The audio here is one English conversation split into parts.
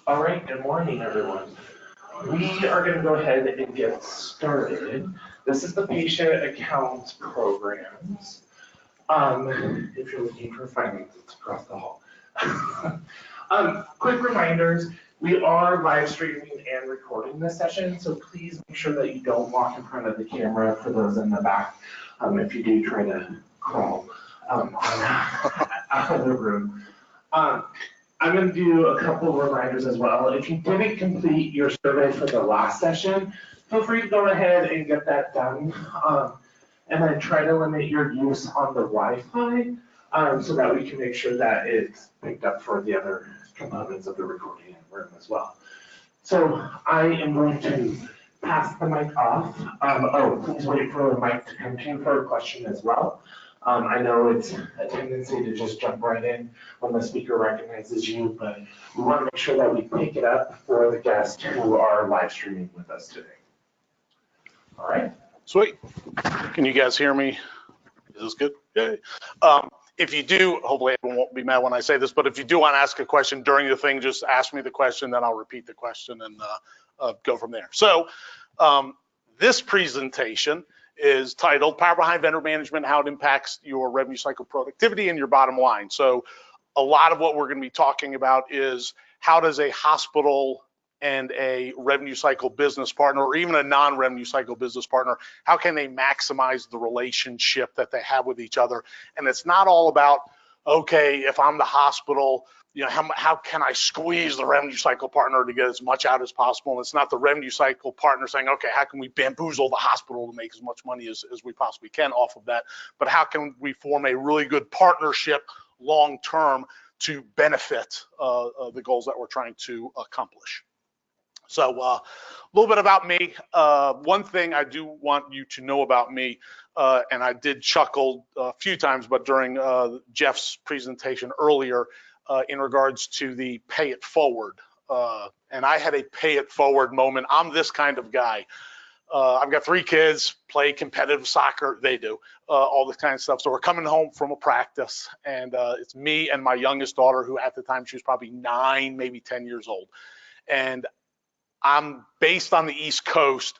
All right, good morning, everyone. We are going to go ahead and get started. This is the patient accounts programs. If you're looking for finance, it's across the hall. Quick reminders, we are live streaming and recording this session, so please make sure that you don't walk in front of the camera for those in the back. If you do, try to crawl out of the room. I'm going to do a couple of reminders as well. If you didn't complete your survey for the last session, feel free to go ahead and get that done. And then try to limit your use on the Wi-Fi so that we can make sure that it's picked up for the other components of the recording room as well. So I am going to pass the mic off. Please wait for the mic to come to you for a question as well. I know it's a tendency to just jump right in when the speaker recognizes you, but we want to make sure that we pick it up for the guests who are live streaming with us today. All right. Sweet. Can you guys hear me? Is this good? Yay. If you do, hopefully everyone won't be mad when I say this, but if you do want to ask a question during the thing, just ask me the question, then I'll repeat the question and go from there. So this presentation is titled Power Behind Vendor Management, How It Impacts Your Revenue Cycle Productivity and Your Bottom Line. So a lot of what we're going to be talking about is how does a hospital and a revenue cycle business partner, or even a non-revenue cycle business partner, how can they maximize the relationship that they have with each other? And it's not all about, okay, if I'm the hospital, you know, how can I squeeze the revenue cycle partner to get as much out as possible? And it's not the revenue cycle partner saying, okay, how can we bamboozle the hospital to make as much money as we possibly can off of that? But how can we form a really good partnership long-term to benefit the goals that we're trying to accomplish? So a little bit about me. One thing I do want you to know about me, and I did chuckle a few times, but during Jeff's presentation earlier, in regards to the pay it forward. And I had a pay it forward moment. I'm this kind of guy. I've got 3 kids, play competitive soccer, they do, all this kind of stuff. So we're coming home from a practice, and it's me and my youngest daughter, who at the time she was probably 9, maybe 10 years old. And I'm based on the East Coast,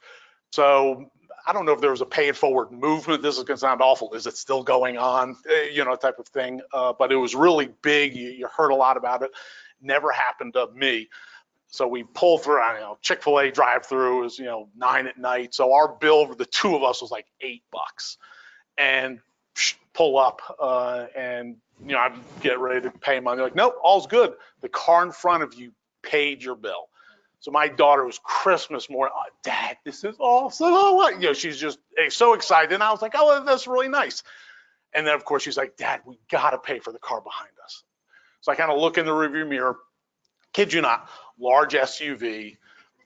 so I don't know if there was a pay it forward movement. This is going to sound awful. Is it still going on? You know, type of thing. But it was really big. You heard a lot about it. Never happened to me. So we pull through, I don't know, Chick-fil-A drive-through is, 9 at night. So our bill for the 2 of us was like $8. And pull up and, I get ready to pay money. They're like, nope, all's good. The car in front of you paid your bill. So my daughter was Christmas morning, oh, Dad, this is awesome. Oh, what? She's just so excited. And I was like, oh, that's really nice. And then, of course, she's like, Dad, we got to pay for the car behind us. So I kind of look in the rearview mirror, kid you not, large SUV.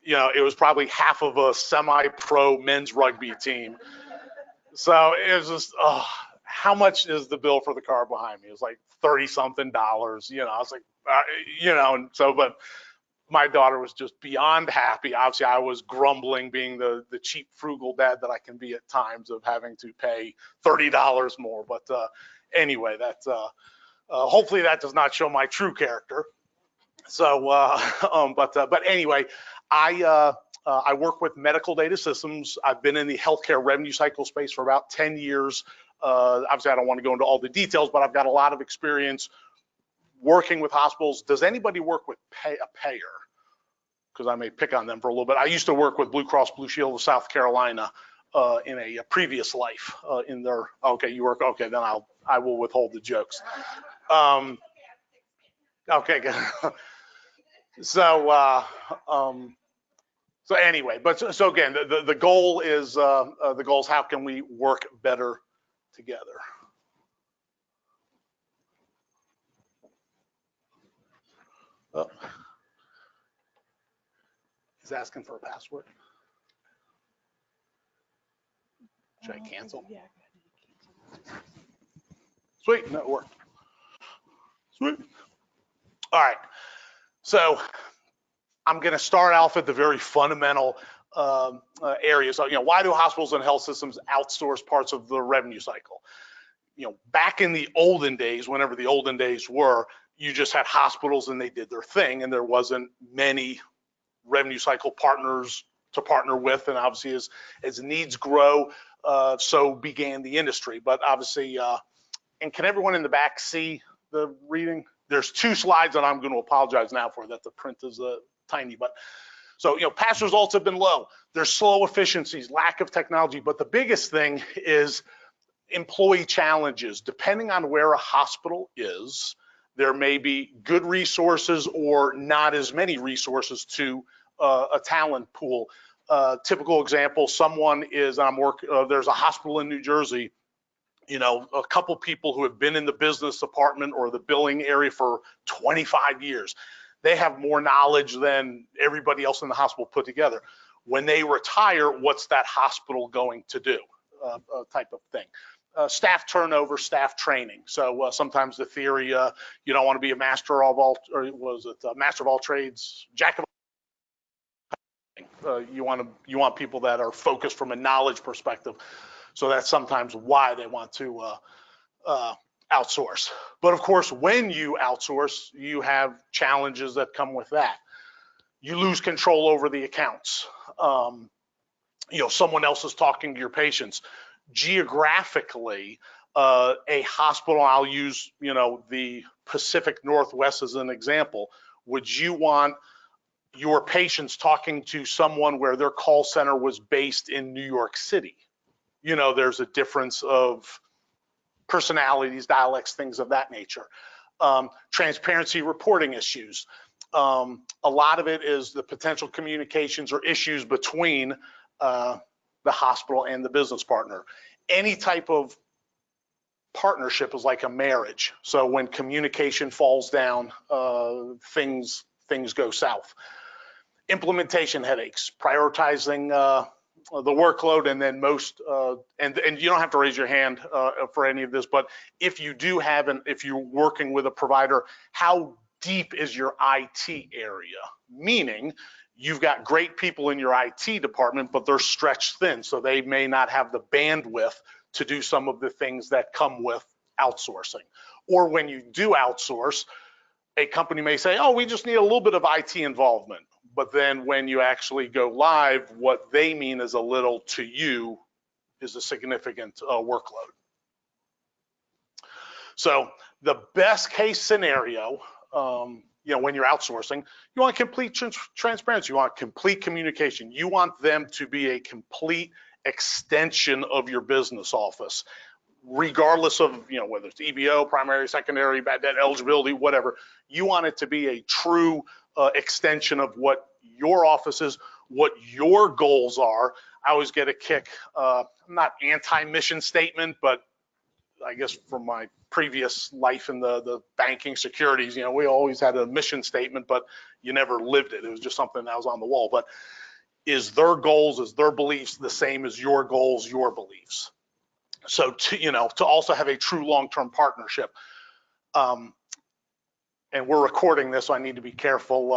It was probably half of a semi-pro men's rugby team. So it was just, how much is the bill for the car behind me? It was like $30-something. I was like, and so, but my daughter was just beyond happy. Obviously, I was grumbling, being the cheap, frugal dad that I can be at times, of having to pay $30 more. But anyway, that's hopefully that does not show my true character. So, but anyway, I work with medical data systems. I've been in the healthcare revenue cycle space for about 10 years. Obviously, I don't want to go into all the details, but I've got a lot of experience working with hospitals. Does anybody work with a payer? Because I may pick on them for a little bit. I used to work with Blue Cross Blue Shield of South Carolina in a previous life in their, okay, you work, okay, then I will withhold the jokes. Okay, good. So anyway, but so again, the goal is how can we work better together? Oh. He's asking for a password. Should I cancel? Yeah. Sweet, that worked. Sweet. All right. So I'm going to start off at the very fundamental area. So, why do hospitals and health systems outsource parts of the revenue cycle? Back in the olden days, whenever the olden days were, you just had hospitals and they did their thing, and there wasn't many revenue cycle partners to partner with. And obviously as needs grow, so began the industry. But obviously, and can everyone in the back see the reading? There's 2 slides that I'm going to apologize now for, that the print is tiny. But so, past results have been low. There's slow efficiencies, lack of technology. But the biggest thing is employee challenges. Depending on where a hospital is, there may be good resources or not as many resources to a talent pool. Typical example, someone is, there's a hospital in New Jersey, a couple people who have been in the business department or the billing area for 25 years. They have more knowledge than everybody else in the hospital put together. When they retire, what's that hospital going to do? Type of thing. Staff turnover, staff training. So sometimes the theory, you don't want to be a master of all, or was it master of all trades, jack of all. You want people that are focused from a knowledge perspective. So that's sometimes why they want to outsource. But of course, when you outsource, you have challenges that come with that. You lose control over the accounts. Someone else is talking to your patients. Geographically, a hospital, I'll use, the Pacific Northwest as an example. Would you want your patients talking to someone where their call center was based in New York City? There's a difference of personalities, dialects, things of that nature. Transparency reporting issues. A lot of it is the potential communications or issues between the hospital and the business partner. Any type of partnership is like a marriage. So when communication falls down, things go south. Implementation headaches, prioritizing the workload, and then and you don't have to raise your hand for any of this, but if you do have, if you're working with a provider, how deep is your IT area? Meaning, you've got great people in your IT department, but they're stretched thin, so they may not have the bandwidth to do some of the things that come with outsourcing. Or when you do outsource, a company may say, oh, we just need a little bit of IT involvement. But then when you actually go live, what they mean is a little to you is a significant workload. So the best case scenario, when you're outsourcing, you want complete transparency, you want complete communication, you want them to be a complete extension of your business office, regardless of whether it's EBO, primary, secondary, bad debt eligibility, whatever. You want it to be a true extension of what your office is, what your goals are. I always get a kick, I'm not anti-mission statement, but I guess from my previous life in the banking securities, we always had a mission statement, but you never lived it. It was just something that was on the wall. But is their goals, is their beliefs the same as your goals, your beliefs? So to also have a true long-term partnership. And we're recording this, so I need to be careful.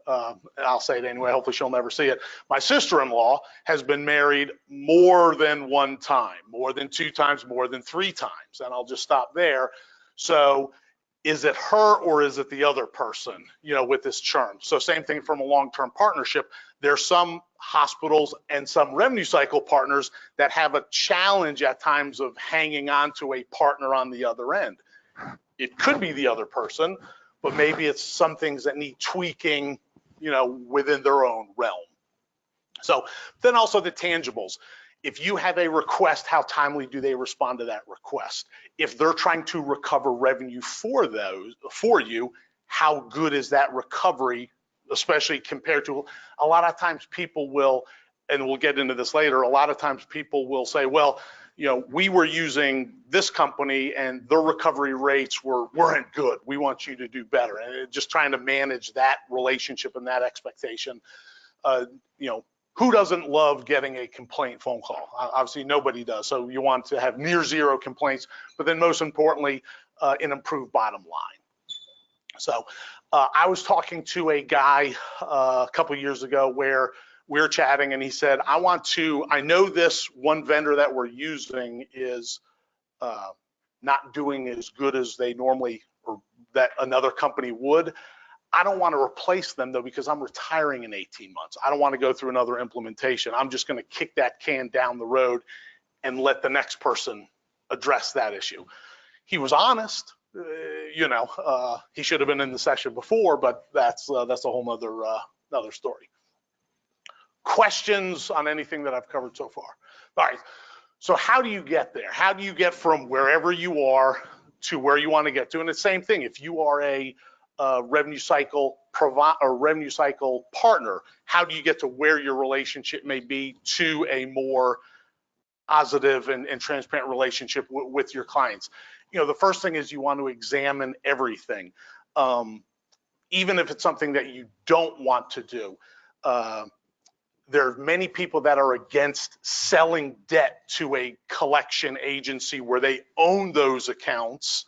I'll say it anyway, hopefully she'll never see it. My sister-in-law has been married more than one time, more than 2 times, more than 3 times, and I'll just stop there. So is it her or is it the other person, with this churn? So same thing from a long-term partnership. There's some hospitals and some revenue cycle partners that have a challenge at times of hanging on to a partner on the other end. It could be the other person, but maybe it's some things that need tweaking, within their own realm. So then also the tangibles. If you have a request, how timely do they respond to that request? If they're trying to recover revenue for you, how good is that recovery, especially compared to, a lot of times people will, and we'll get into this later, a lot of times people will say, well, we were using this company and their recovery rates weren't good. We want you to do better. And just trying to manage that relationship and that expectation. Who doesn't love getting a complaint phone call? Obviously nobody does. So you want to have near zero complaints, but then most importantly, an improved bottom line. So I was talking to a guy a couple of years ago where we were chatting and he said, I know this one vendor that we're using is not doing as good as they normally that another company would. I don't want to replace them though, because I'm retiring in 18 months. I don't want to go through another implementation. I'm just going to kick that can down the road and let the next person address that issue. He was honest, he should have been in the session before, but that's a whole nother story. Questions on anything that I've covered so far? All right, so how do you get there? How do you get from wherever you are to where you want to get to? And it's the same thing. If you are a revenue cycle partner, how do you get to where your relationship may be to a more positive and transparent relationship with your clients? The first thing is you want to examine everything, even if it's something that you don't want to do. There are many people that are against selling debt to a collection agency where they own those accounts,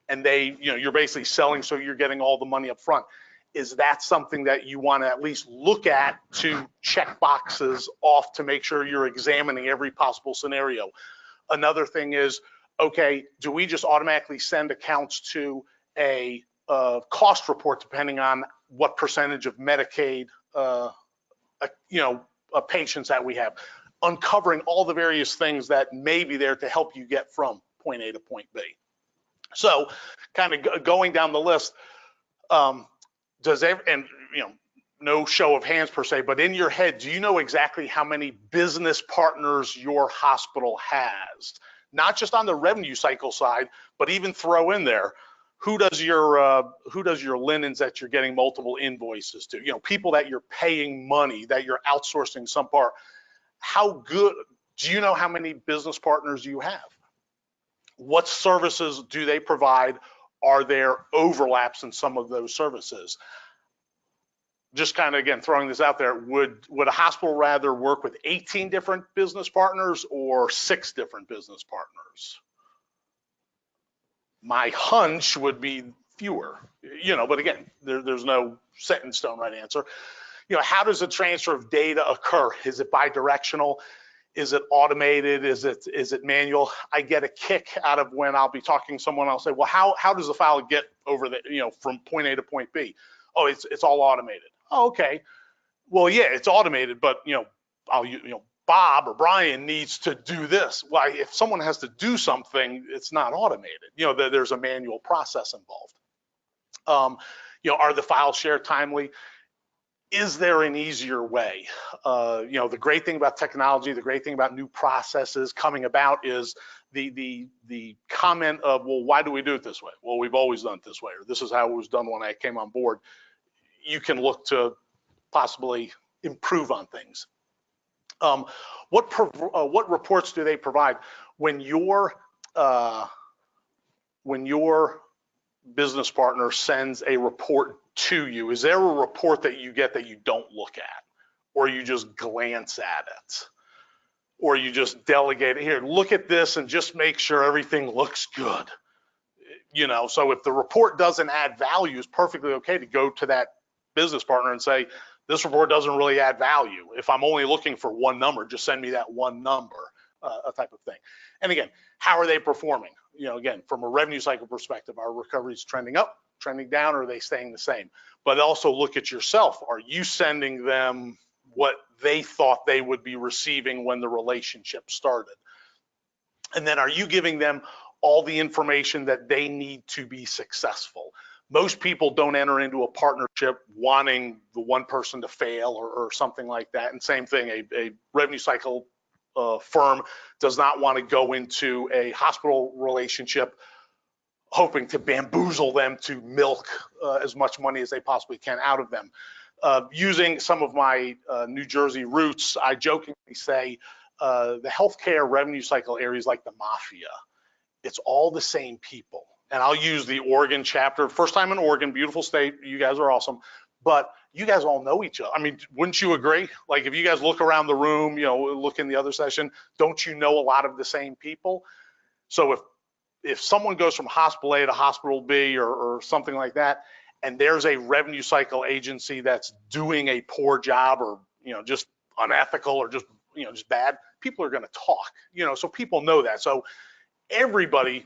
and you're basically selling so you're getting all the money up front. Is that something that you want to at least look at to check boxes off to make sure you're examining every possible scenario? Another thing is, okay, do we just automatically send accounts to a cost report depending on what percentage of Medicaid patients that we have? Uncovering all the various things that may be there to help you get from point A to point B. So kind of going down the list, no show of hands per se, but in your head, do you know exactly how many business partners your hospital has? Not just on the revenue cycle side, but even throw in there, who does your linens that you're getting multiple invoices to? People that you're paying money, that you're outsourcing some part. How good, do you know how many business partners you have? What services do they provide? Are there overlaps in some of those services? Just kind of, again, throwing this out there, would a hospital rather work with 18 different business partners or 6 different business partners? My hunch would be fewer, but again, there's no set in stone right answer. How does a transfer of data occur? Is it bidirectional? Is it automated? Is it manual? I get a kick out of when I'll be talking to someone, I'll say, well, how does the file get over the, from point A to point B? Oh, it's all automated. Oh, okay. Well, yeah, it's automated, but Bob or Brian needs to do this. Well, if someone has to do something, it's not automated. There's a manual process involved. Are the files shared timely? Is there an easier way? The great thing about technology, the great thing about new processes coming about is the comment of, well, why do we do it this way? Well, we've always done it this way, or this is how it was done when I came on board. You can look to possibly improve on things. What reports do they provide when your business partner sends a report to you? Is there a report that you get that you don't look at, or you just glance at it, or you just delegate it? Here, look at this and just make sure everything looks good? So if the report doesn't add value, it's perfectly okay to go to that business partner and say, this report doesn't really add value. If I'm only looking for one number, just send me that one number, a type of thing. And again, how are they performing? Again, from a revenue cycle perspective, are recoveries trending up, trending down, or are they staying the same? But also look at yourself. Are you sending them what they thought they would be receiving when the relationship started? And then are you giving them all the information that they need to be successful? Most people don't enter into a partnership wanting the one person to fail or something like that. And same thing, a revenue cycle firm does not want to go into a hospital relationship hoping to bamboozle them to milk as much money as they possibly can out of them. Using some of my New Jersey roots, I jokingly say the healthcare revenue cycle areas like the mafia. It's all the same people. And I'll use the Oregon chapter. First time in Oregon, beautiful state. You guys are awesome. But you guys all know each other. I mean, wouldn't you agree? Like if you guys look around the room, look in the other session, don't you know a lot of the same people? So if someone goes from hospital A to hospital B or something like that, and there's a revenue cycle agency that's doing a poor job or just unethical or just bad, people are going to talk. So people know that. So everybody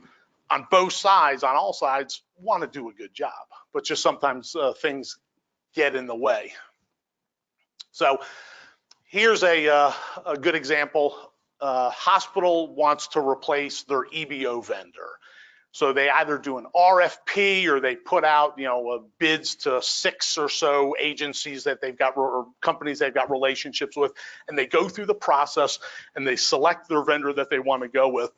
on both sides, on all sides, want to do a good job, but just sometimes things get in the way. So here's a good example. Hospital wants to replace their EBO vendor. So they either do an RFP or they put out, bids to 6 or so agencies that they've got, or companies they've got relationships with, and they go through the process and they select their vendor that they want to go with.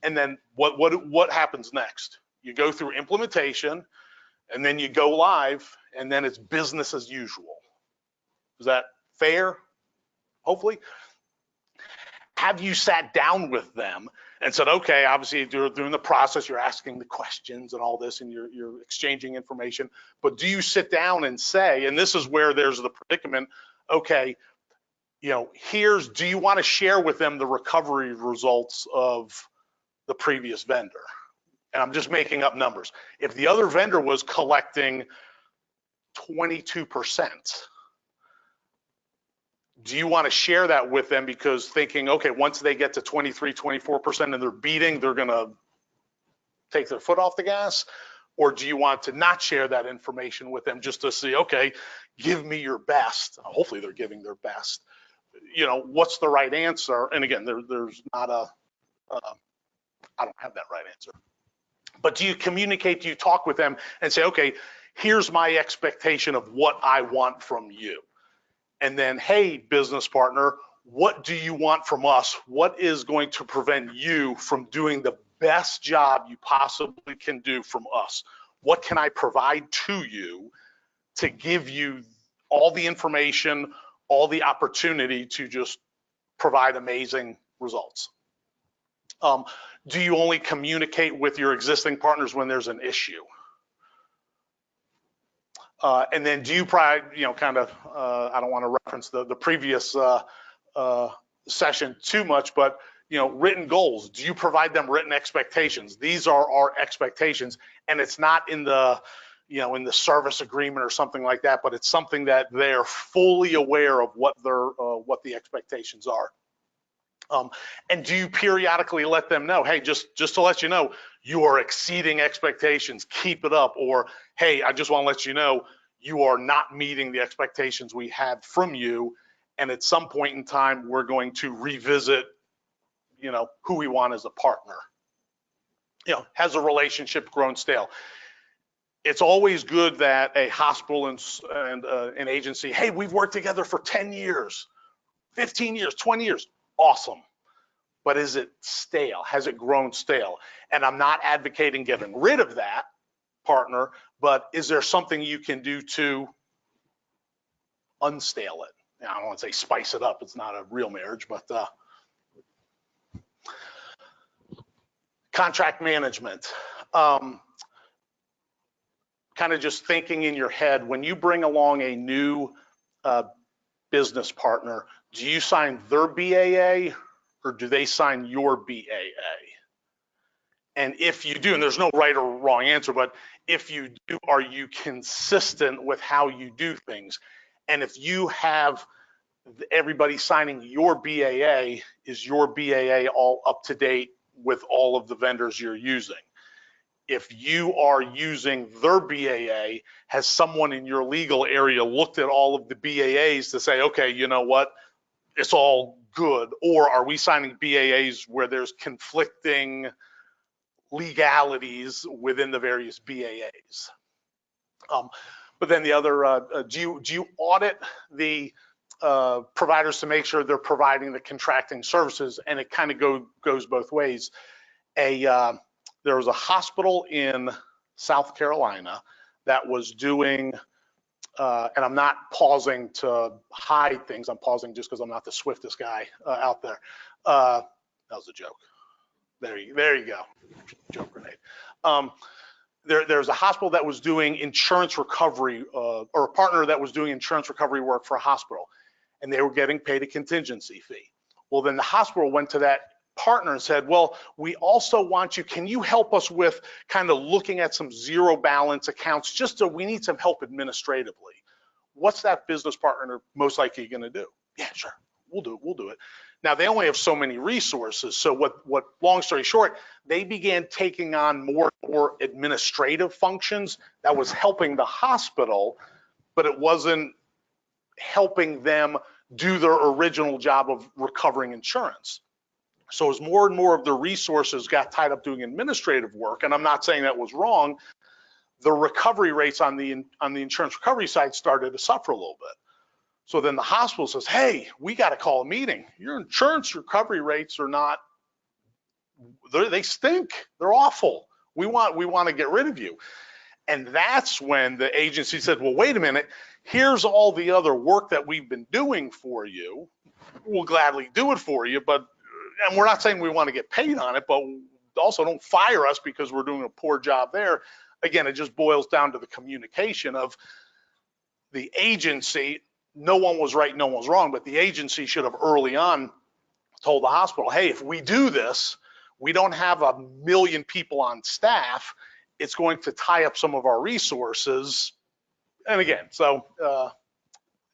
And then what happens next? You go through implementation, and then you go live, and then it's business as usual. Is that fair? Hopefully. Have you sat down with them and said, okay, obviously during the process, you're asking the questions and all this, and you're exchanging information, but do you sit down and say, and this is where there's the predicament, okay, do you want to share with them the recovery results of the previous vendor? And I'm just making up numbers. If the other vendor was collecting 22%, do you want to share that with them because thinking, okay, once they get to 23, 24% and they're beating, they're going to take their foot off the gas? Or do you want to not share that information with them just to see, okay, give me your best? Hopefully they're giving their best. What's the right answer? And again, there's not I don't have that right answer. But do you communicate, do you talk with them and say, okay, here's my expectation of what I want from you? And then, hey, business partner, what do you want from us? What is going to prevent you from doing the best job you possibly can do from us? What can I provide to you to give you all the information, all the opportunity to just provide amazing results? Do you only communicate with your existing partners when there's an issue? And then do you I don't want to reference the previous session too much, but written goals. Do you provide them written expectations? These are our expectations, and it's not in the in the service agreement or something like that, but it's something that they're fully aware of what the expectations are. And do you periodically let them know, hey, just to let you know, you are exceeding expectations, keep it up, or hey, I just want to let you know, you are not meeting the expectations we had from you, and at some point in time, we're going to revisit, who we want as a partner. Has a relationship grown stale? It's always good that a hospital and an agency, hey, we've worked together for 10 years, 15 years, 20 years, awesome. But is it stale? Has it grown stale? And I'm not advocating getting rid of that partner, but is there something you can do to unstale it? Now, I don't want to say spice it up. It's not a real marriage, but contract management. Kind of just thinking in your head, when you bring along a new business partner, do you sign their BAA or do they sign your BAA? And if you do, and there's no right or wrong answer, but if you do, are you consistent with how you do things? And if you have everybody signing your BAA, is your BAA all up to date with all of the vendors you're using? If you are using their BAA, has someone in your legal area looked at all of the BAAs to say, okay, you know what, it's all good? Or are we signing BAAs where there's conflicting legalities within the various BAAs? But then the other, do you audit the providers to make sure they're providing the contracting services? And it kind of goes both ways. There was a hospital in South Carolina that was doing, and I'm not pausing to hide things, I'm pausing just because I'm not the swiftest guy out there. That was a joke. There you go, joke grenade. There's a hospital that was doing insurance recovery, or a partner that was doing insurance recovery work for a hospital, and they were getting paid a contingency fee. Well, then the hospital went to that partner and said, well, we also want you, can you help us with kind of looking at some zero balance accounts, just so we need some help administratively? What's that business partner most likely going to do? Yeah, sure, we'll do it. Now they only have so many resources. So what long story short, they began taking on more and more administrative functions that was helping the hospital, but it wasn't helping them do their original job of recovering insurance. So as more and more of the resources got tied up doing administrative work, and I'm not saying that was wrong, the recovery rates on the insurance recovery side started to suffer a little bit. So then the hospital says, hey, we got to call a meeting. Your insurance recovery rates are not, they stink. They're awful. We want to get rid of you. And that's when the agency said, well, wait a minute, here's all the other work that we've been doing for you. We'll gladly do it for you, and we're not saying we want to get paid on it, but also don't fire us because we're doing a poor job there. Again, it just boils down to the communication of the agency. No one was right, no one was wrong, but the agency should have early on told the hospital, hey, if we do this, we don't have 1 million people on staff. It's going to tie up some of our resources. And again, so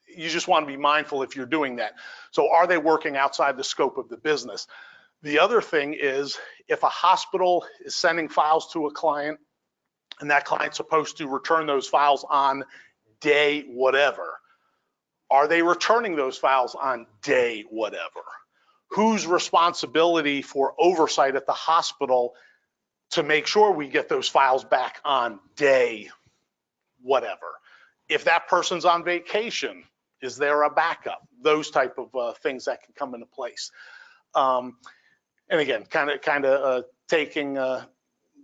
you just want to be mindful if you're doing that. So are they working outside the scope of the business? The other thing is, if a hospital is sending files to a client and that client's supposed to return those files on day whatever, are they returning those files on day whatever? Whose responsibility for oversight at the hospital to make sure we get those files back on day whatever? If that person's on vacation, is there a backup? Those type of things that can come into place. And again, kind of taking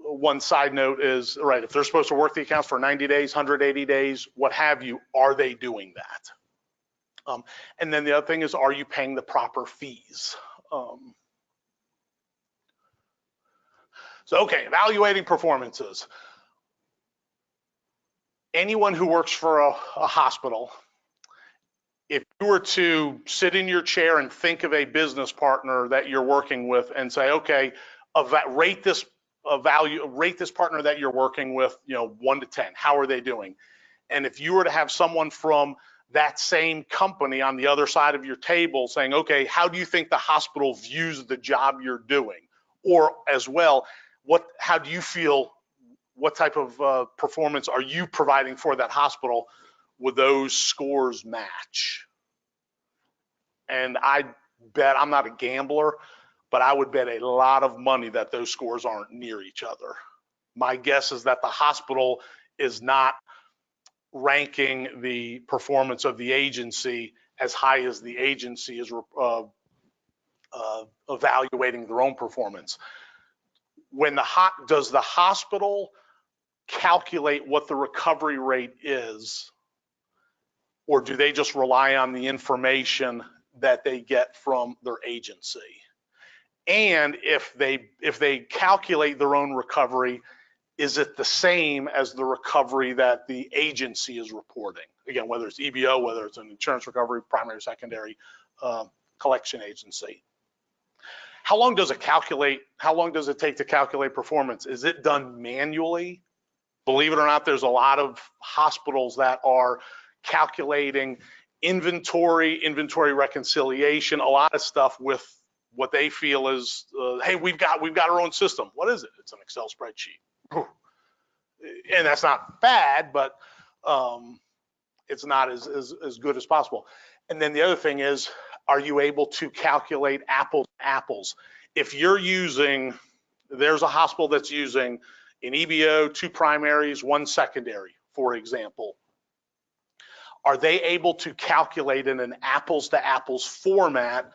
one side note is, right, if they're supposed to work the accounts for 90 days, 180 days, what have you, are they doing that? And then the other thing is, are you paying the proper fees? So, okay, evaluating performances. Anyone who works for a hospital, if you were to sit in your chair and think of a business partner that you're working with and say, okay, rate this partner that you're working with, 1 to 10, how are they doing? And if you were to have someone from that same company on the other side of your table saying, okay, how do you think the hospital views the job you're doing? Or as well, how do you feel, what type of performance are you providing for that hospital? Would those scores match? And I bet, I'm not a gambler, but I would bet a lot of money that those scores aren't near each other. My guess is that the hospital is not ranking the performance of the agency as high as the agency is evaluating their own performance. Does the hospital calculate what the recovery rate is, or do they just rely on the information that they get from their agency? And if they calculate their own recovery, is it the same as the recovery that the agency is reporting? Again, whether it's EBO, whether it's an insurance recovery, primary, secondary, collection agency. How long does it take to calculate performance? Is it done manually? Believe it or not, there's a lot of hospitals that are calculating inventory reconciliation, a lot of stuff with what they feel is, hey, we've got our own system. What is it? It's an Excel spreadsheet. And that's not bad, but it's not as good as possible. And then the other thing is, are you able to calculate apples to apples? If you're using, there's a hospital that's using an EBO, 2 primaries, 1 secondary, for example. Are they able to calculate in an apples to apples format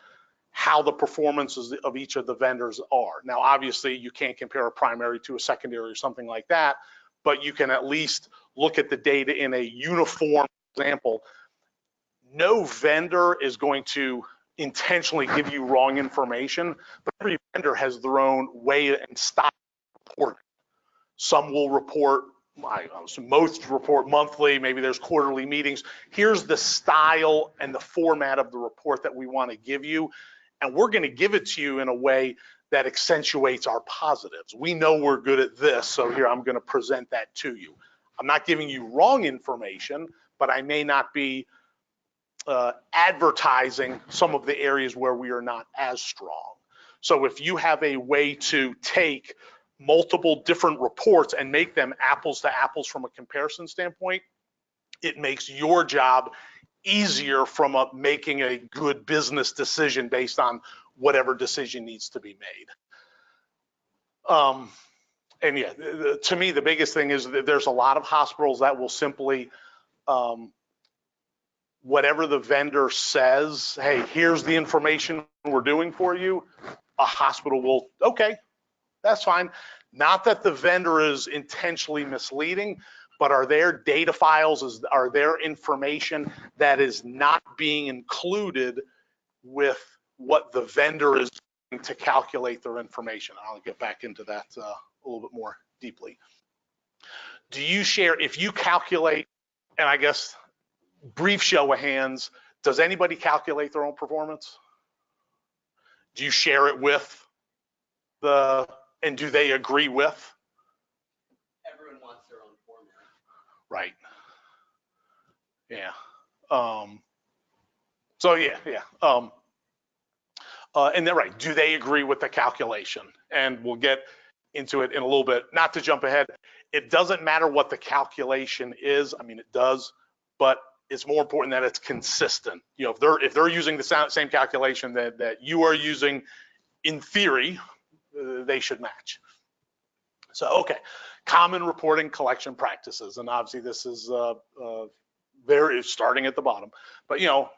how the performances of each of the vendors are? Now, obviously, you can't compare a primary to a secondary or something like that, but you can at least look at the data in a uniform example. No vendor is going to intentionally give you wrong information, but every vendor has their own way and style of reporting. Some will report, most report monthly, maybe there's quarterly meetings. Here's the style and the format of the report that we want to give you, and we're going to give it to you in a way that accentuates our positives. We know we're good at this, so here I'm going to present that to you. I'm not giving you wrong information, but I may not be advertising some of the areas where we are not as strong. So if you have a way to take multiple different reports and make them apples to apples from a comparison standpoint, it makes your job easier from making a good business decision based on whatever decision needs to be made. And yeah, to me, the biggest thing is that there's a lot of hospitals that will simply, whatever the vendor says, hey, here's the information we're doing for you, a hospital will, okay, that's fine. Not that the vendor is intentionally misleading, but are there data files, are there information that is not being included with what the vendor is doing to calculate their information? I'll get back into that a little bit more deeply. Do you share, if you calculate, and I guess brief show of hands, does anybody calculate their own performance? Do you share it with and do they agree with? Everyone wants their own formula. Right. Yeah. So yeah. And then right, do they agree with the calculation? And we'll get into it in a little bit. Not to jump ahead, it doesn't matter what the calculation is. I mean, it does, but it's more important that it's consistent. You know, if they're using the same calculation that you are using, in theory, they should match. So, okay, common reporting collection practices, and obviously this is starting at the bottom, but you know,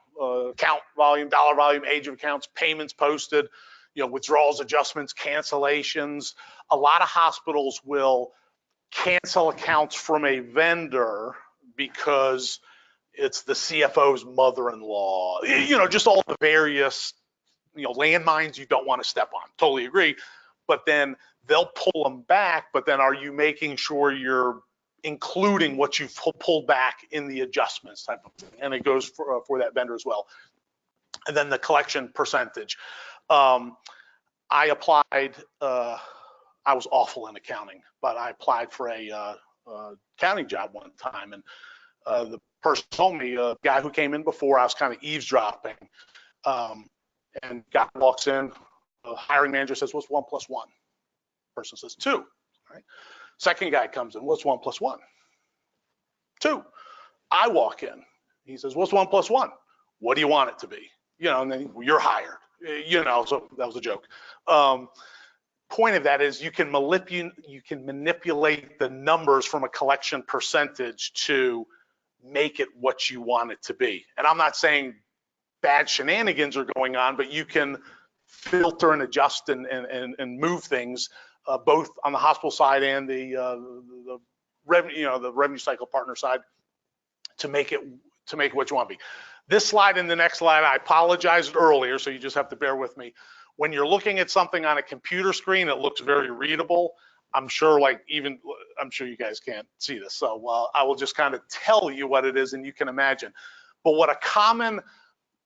account volume, dollar volume, age of accounts, payments posted, you know, withdrawals, adjustments, cancellations. A lot of hospitals will cancel accounts from a vendor because it's the CFO's mother-in-law, you know, just all the various, you know, landmines you don't want to step on. Totally agree. But then they'll pull them back, but then are you making sure you're including what you've pulled back in the adjustments type of thing? And it goes for that vendor as well. And then the collection percentage. I applied, I was awful in accounting, but I applied for a accounting job one time, and the person told me, a guy who came in before, I was kind of eavesdropping, and guy walks in, the hiring manager says, what's 1 + 1? Person says 2, right? Second guy comes in, what's 1 + 1? 2. I walk in, he says, what's 1 + 1? What do you want it to be? You know, and then you're hired, you know, so that was a joke. Point of that is you can manipulate the numbers from a collection percentage to make it what you want it to be. And I'm not saying bad shenanigans are going on, but you can filter and adjust and move things both on the hospital side and the revenue, you know, the revenue cycle partner side to make it what you want to be. This slide and the next slide, I apologized earlier, so you just have to bear with me. When you're looking at something on a computer screen, it looks very readable. I'm sure you guys can't see this, so I will just kind of tell you what it is and you can imagine. But what a common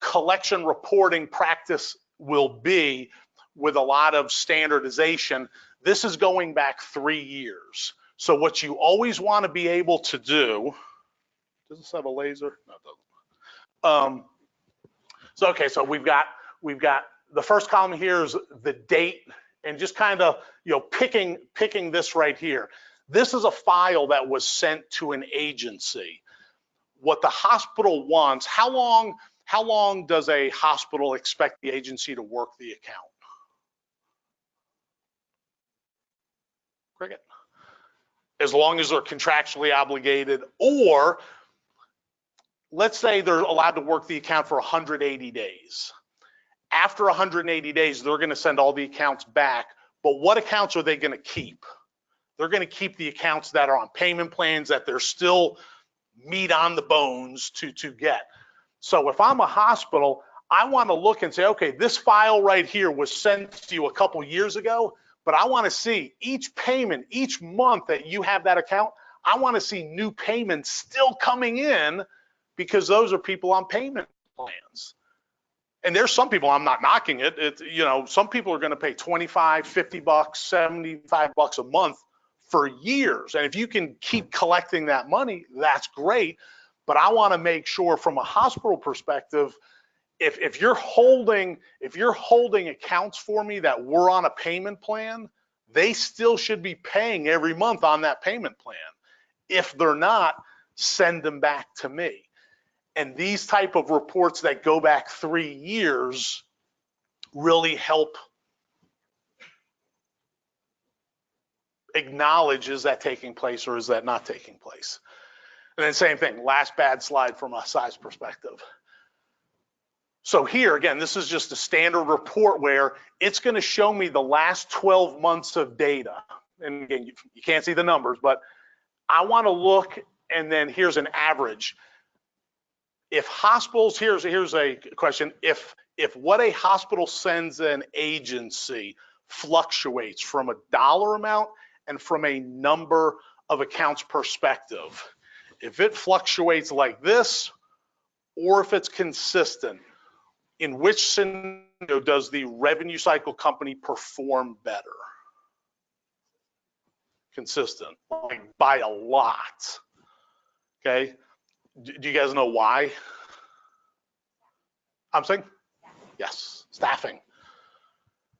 collection reporting practice will be with a lot of standardization, this is going back 3 years. So what you always want to be able to do, does this have a laser? No, it doesn't. So okay, so we've got the first column here is the date, and just kind of, you know, picking this right here. This is a file that was sent to an agency. What the hospital wants, how long does a hospital expect the agency to work the account? Cricket. As long as they're contractually obligated, or let's say they're allowed to work the account for 180 days. After 180 days, they're going to send all the accounts back, but what accounts are they going to keep? They're going to keep the accounts that are on payment plans that there's still meat on the bones to get. So if I'm a hospital, I want to look and say, okay, this file right here was sent to you a couple years ago, but I want to see each payment, each month that you have that account, I want to see new payments still coming in because those are people on payment plans. And there's some people, I'm not knocking it, you know, some people are going to pay 25, 50 bucks, 75 bucks a month for years. And if you can keep collecting that money, that's great. But I want to make sure from a hospital perspective, if you're holding accounts for me that were on a payment plan, they still should be paying every month on that payment plan. If they're not, send them back to me. And these type of reports that go back 3 years really help acknowledge, is that taking place or is that not taking place? And then same thing, last bad slide from a size perspective. So here, again, this is just a standard report where it's going to show me the last 12 months of data. And again, you can't see the numbers, but I want to look, and then here's an average. If hospitals, here's a question, if what a hospital sends an agency fluctuates from a dollar amount and from a number of accounts perspective, if it fluctuates like this, or if it's consistent, in which scenario does the revenue cycle company perform better? Consistent, like by a lot. Okay, do you guys know why? I'm saying, yes, staffing.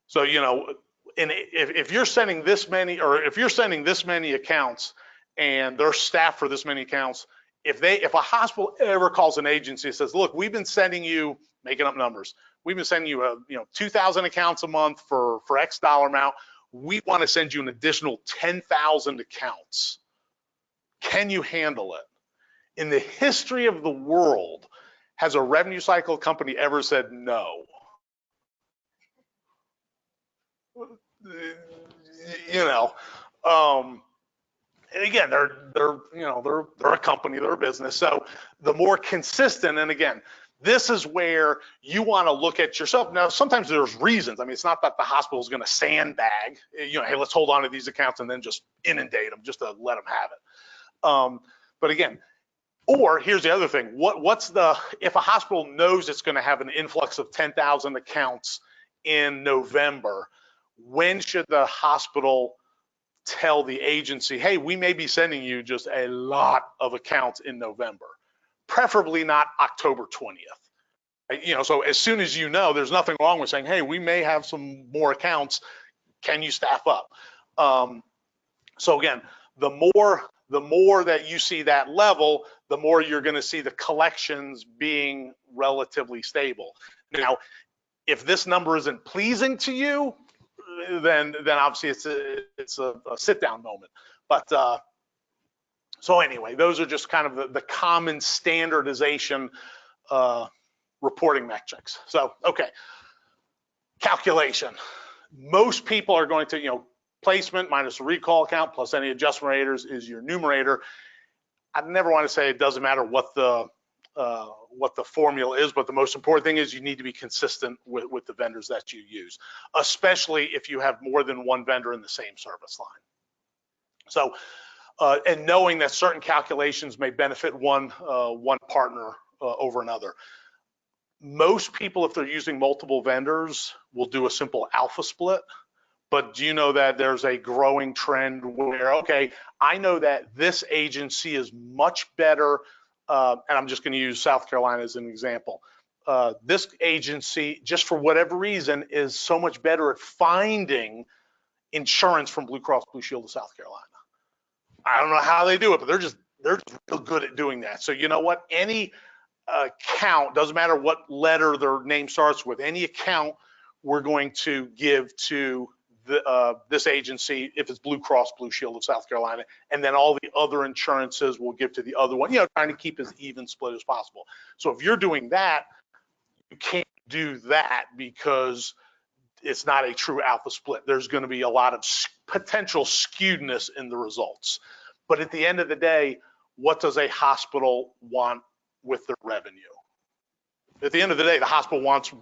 So, you know, and if you're sending this many, or if you're sending this many accounts and they're staffed for this many accounts, if a hospital ever calls an agency and says, look, we've been sending you, making up numbers, we've been sending you 2,000 accounts a month for X dollar amount, we want to send you an additional 10,000 accounts. Can you handle it? In the history of the world, has a revenue cycle company ever said no? You know, and again, they're a company, they're a business. So the more consistent, and again, this is where you want to look at yourself. Now, sometimes there's reasons. I mean, it's not that the hospital is going to sandbag, hey, let's hold on to these accounts and then just inundate them just to let them have it. But again, or here's the other thing. If a hospital knows it's going to have an influx of 10,000 accounts in November, when should the hospital tell the agency, hey, we may be sending you just a lot of accounts in November, preferably not October 20th. So as soon as you know, there's nothing wrong with saying, hey, we may have some more accounts. Can you staff up? So again, the more that you see that level, the more you're going to see the collections being relatively stable. Now, if this number isn't pleasing to you, then obviously it's a sit down moment. But so anyway, those are just kind of the common standardization reporting metrics. So okay, calculation. Most people are going to placement minus the recall account plus any adjustment raters is your numerator. I never want to say it doesn't matter what the formula is, but the most important thing is you need to be consistent with the vendors that you use, especially if you have more than one vendor in the same service line. So, and knowing that certain calculations may benefit one partner over another. Most people, if they're using multiple vendors, will do a simple alpha split. But do you know that there's a growing trend where, okay, I know that this agency is much better, and I'm just going to use South Carolina as an example. This agency, just for whatever reason, is so much better at finding insurance from Blue Cross Blue Shield of South Carolina. I don't know how they do it, but they're just real good at doing that. So you know what? Any account, doesn't matter what letter their name starts with, any account we're going to give to this agency if it's Blue Cross Blue Shield of South Carolina, and then all the other insurances we'll give to the other one, trying to keep as even split as possible. So if you're doing that, you can't do that because it's not a true alpha split. There's going to be a lot of potential skewedness in the results. But at the end of the day, what does a hospital want with their revenue? At the end of the day, the hospital wants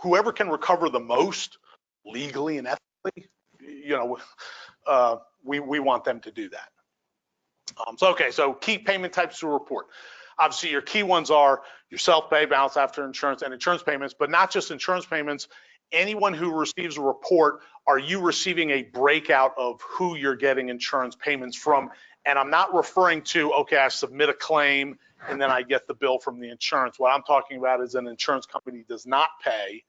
whoever can recover the most legally and ethically. We want them to do that. So key payment types to report. Obviously, your key ones are your self-pay, balance after insurance, and insurance payments, but not just insurance payments. Anyone who receives a report, are you receiving a breakout of who you're getting insurance payments from? And I'm not referring to, okay, I submit a claim and then I get the bill from the insurance. What I'm talking about is an insurance company does not pay.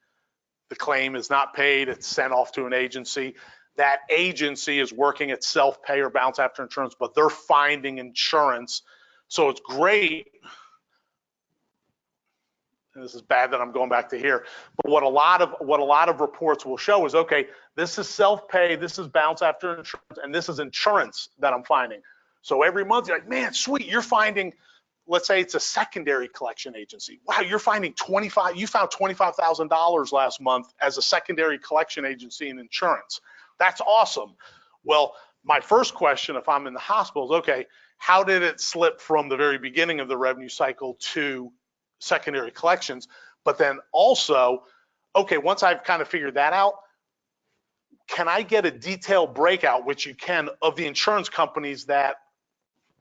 The claim is not paid. It's sent off to an agency. That agency is working at self-pay or bounce after insurance, but they're finding insurance. So it's great. And this is bad that I'm going back to here, but what a lot of reports will show is, okay, this is self-pay, this is bounce after insurance, and this is insurance that I'm finding. So every month you're like, man, sweet, you're finding, let's say it's a secondary collection agency. Wow, you found $25,000 last month as a secondary collection agency in insurance. That's awesome. Well, my first question, if I'm in the hospital, is, okay, how did it slip from the very beginning of the revenue cycle to secondary collections? But then also, okay, once I've kind of figured that out, can I get a detailed breakout, which you can, of the insurance companies that,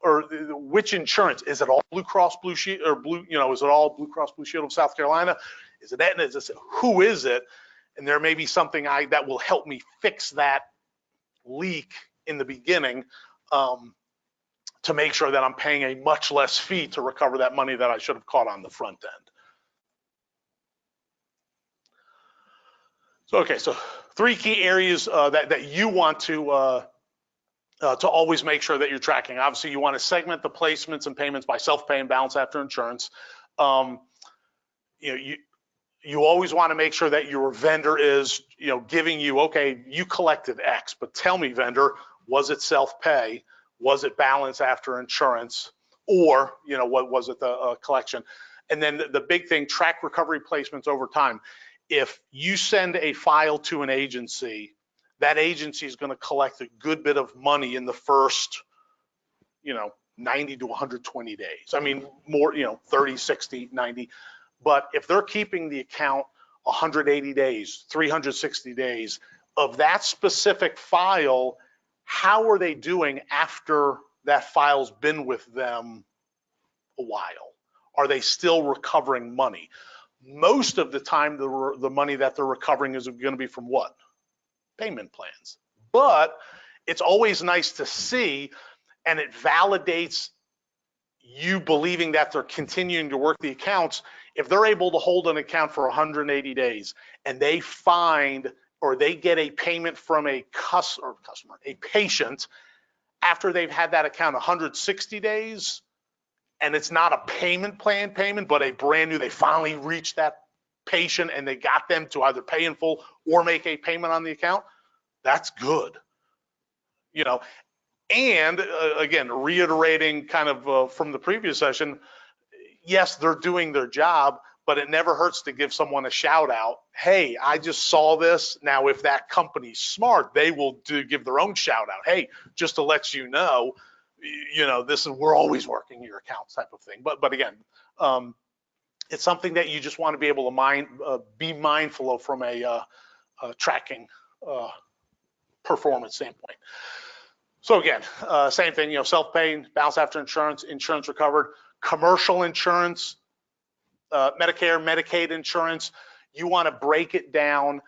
or which insurance? Is it all Blue Cross Blue Shield, or Blue, is it all Blue Cross Blue Shield of South Carolina? Is it Aetna? Who is it? And there may be something that will help me fix that leak in the beginning, to make sure that I'm paying a much less fee to recover that money that I should have caught on the front end. So, okay, so 3 key areas that you want to always make sure that you're tracking. Obviously, you want to segment the placements and payments by self-pay and balance after insurance. You always want to make sure that your vendor is, giving you, okay, you collected X, but tell me, vendor, was it self-pay? Was it balance after insurance? Or, what was it, the collection? And then the big thing, track recovery placements over time. If you send a file to an agency, that agency is going to collect a good bit of money in the first, 90 to 120 days. I mean, more, 30, 60, 90. But if they're keeping the account 180 days, 360 days of that specific file, how are they doing after that file's been with them a while? Are they still recovering money? Most of the time, the money that they're recovering is going to be from what? Payment plans. But it's always nice to see, and it validates you believing that they're continuing to work the accounts. If they're able to hold an account for 180 days and they find, or they get a payment from a patient after they've had that account 160 days, and it's not a payment plan payment, but a brand new, they finally reached that patient and they got them to either pay in full or make a payment on the account, that's good. And again, reiterating kind of from the previous session, yes, they're doing their job, but it never hurts to give someone a shout out. Hey, I just saw this. Now, if that company's smart, they will give their own shout out. Hey, just to let you know, this is, we're always working your accounts type of thing. But again, it's something that you just want to be able to be mindful of from a tracking performance standpoint. So again, same thing, self-paying, balance after insurance, insurance recovered, commercial insurance, Medicare, Medicaid insurance. You want to break it down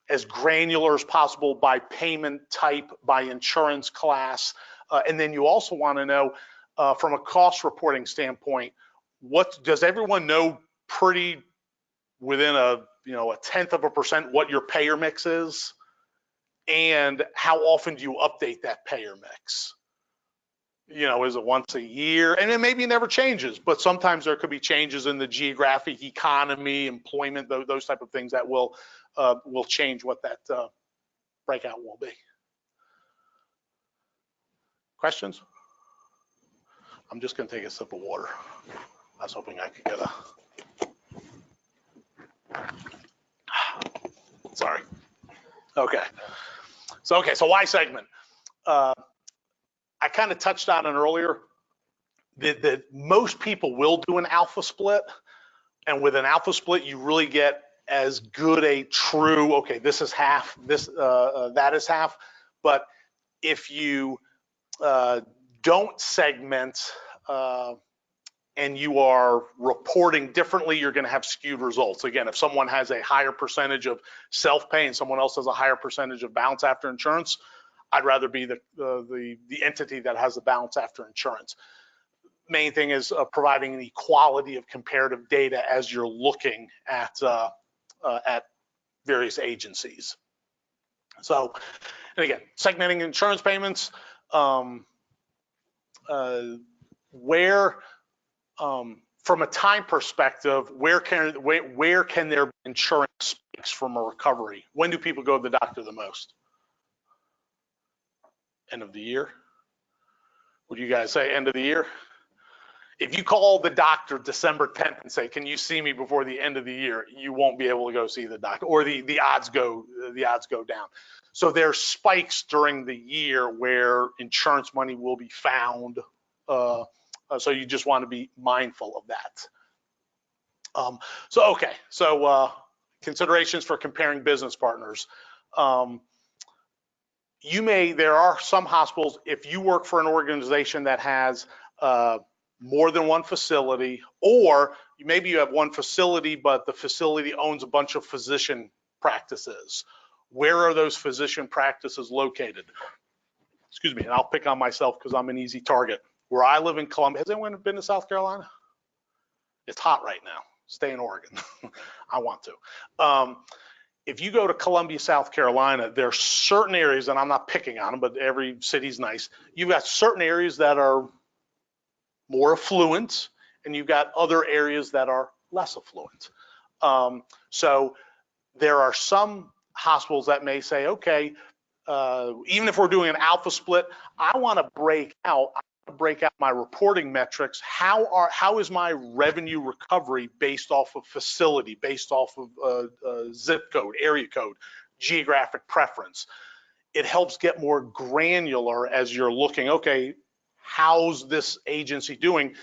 as granular as possible by payment type, by insurance class. And then you also want to know from a cost reporting standpoint, what does everyone know pretty within a 0.1% what your payer mix is? And how often do you update that payer mix? Is it once a year? And it maybe never changes, but sometimes there could be changes in the geographic economy, employment, those type of things that will change what that breakout will be. Questions? I'm just going to take a sip of water. I was hoping I could get sorry. Okay. So why segment? I kind of touched on it earlier that most people will do an alpha split, and with an alpha split, you really get as good a true, okay, this is half, that is half. But if you don't segment and you are reporting differently, you're going to have skewed results. Again, if someone has a higher percentage of self-pay and someone else has a higher percentage of balance after insurance, I'd rather be the entity that has the balance after insurance. main thing is providing an equality of comparative data as you're looking at various agencies. So, and again, segmenting insurance payments, where from a time perspective, where can there be insurance spikes from a recovery? When do people go to the doctor the most? End of the year? Would you guys say end of the year? If you call the doctor December 10th and say, "Can you see me before the end of the year?" you won't be able to go see the doctor, or the odds go down. So there's spikes during the year where insurance money will be found. So you just want to be mindful of that. So considerations for comparing business partners. There are some hospitals, if you work for an organization that has more than one facility, or maybe you have one facility, but the facility owns a bunch of physician practices. Where are those physician practices located? Excuse me, and I'll pick on myself because I'm an easy target. Where I live in Columbia, has anyone been to South Carolina? It's hot right now. Stay in Oregon. I want to. If you go to Columbia, South Carolina, there are certain areas, and I'm not picking on them, but every city's nice. You've got certain areas that are more affluent, and you've got other areas that are less affluent. So there are some hospitals that may say, okay, even if we're doing an alpha split, I want to break out my reporting metrics. How is my revenue recovery based off of facility, based off of zip code, area code, geographic preference? It helps get more granular as you're looking, okay, how's this agency doing?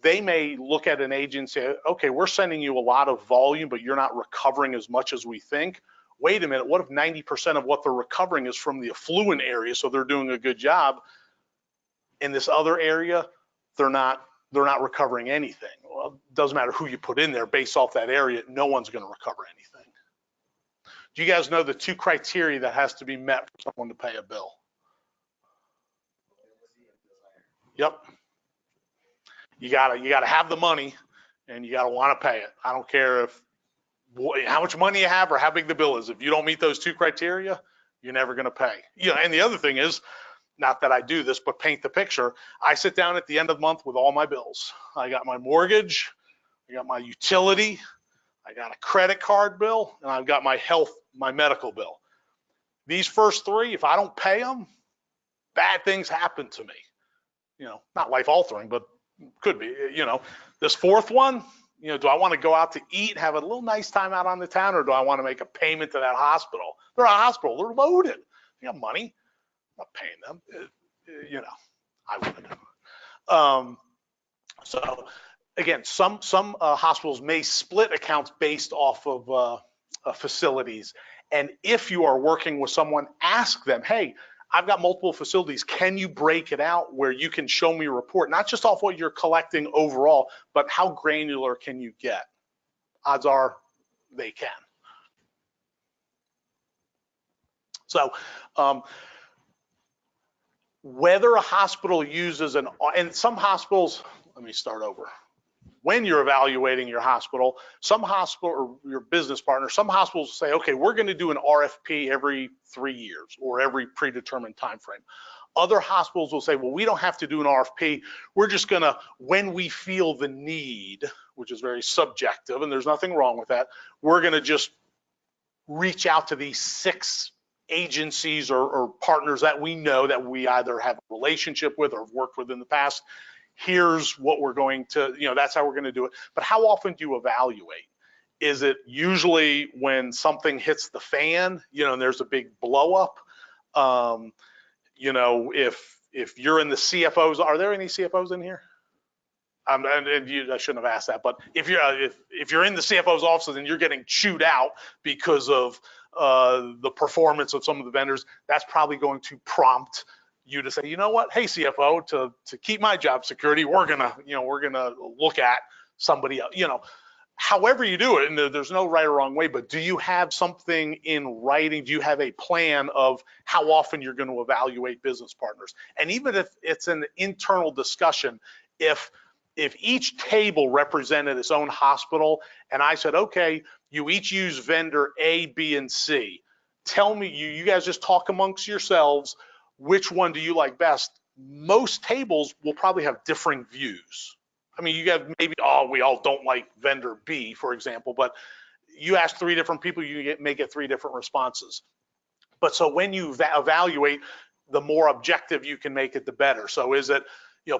They may look at an agency, okay, we're sending you a lot of volume, but you're not recovering as much as we think. Wait a minute, what if 90% of what they're recovering is from the affluent area, so they're doing a good job? In this other area, they're not recovering anything. Well, it doesn't matter who you put in there, based off that area, no one's going to recover anything. Do you guys know the 2 criteria that has to be met for someone to pay a bill? Yep. You gotta have the money, and you gotta want to pay it. I don't care how much money you have or how big the bill is. If you don't meet those 2 criteria, you're never going to pay. And the other thing is, not that I do this, but paint the picture. I sit down at the end of the month with all my bills. I got my mortgage, I got my utility, I got a credit card bill, and I've got my my medical bill. These first 3, if I don't pay them, bad things happen to me. Not life altering, but could be. This 4th one, do I want to go out to eat, have a little nice time out on the town, or do I want to make a payment to that hospital? They're a hospital, they're loaded. They got money. I'm not paying them. I would. So again, some hospitals may split accounts based off of facilities. And if you are working with someone, ask them, hey, I've got multiple facilities. Can you break it out where you can show me a report, not just off what you're collecting overall, but how granular can you get? Odds are they can. So whether a hospital uses and some hospitals, let me start over. When you're evaluating your hospital, some hospital or your business partner, some hospitals say, okay, we're going to do an RFP every 3 years or every predetermined time frame. Other hospitals will say, well, we don't have to do an RFP. We're just going to, when we feel the need, which is very subjective, and there's nothing wrong with that, we're going to just reach out to these 6 agencies or partners that we know that we either have a relationship with or have worked with in the past. Here's what we're going to, that's how we're going to do it. But how often do you evaluate? Is it usually when something hits the fan, and there's a big blow up? If you're in the CFOs, are there any CFOs in here? I shouldn't have asked that, but if you're in the CFO's offices and you're getting chewed out because of the performance of some of the vendors, that's probably going to prompt you to say, you know what, hey CFO, to keep my job security, we're gonna look at somebody else. However you do it, and there's no right or wrong way, but do you have something in writing? Do you have a plan of how often you're going to evaluate business partners? And even if it's an internal discussion, if if each table represented its own hospital, and I said, okay, you each use vendor A, B, and C. Tell me, you guys just talk amongst yourselves, which one do you like best? Most tables will probably have differing views. I mean, you have maybe, oh, we all don't like vendor B, for example, but you ask 3 different people, may get 3 different responses. But so when you evaluate, the more objective you can make it, the better. So is it,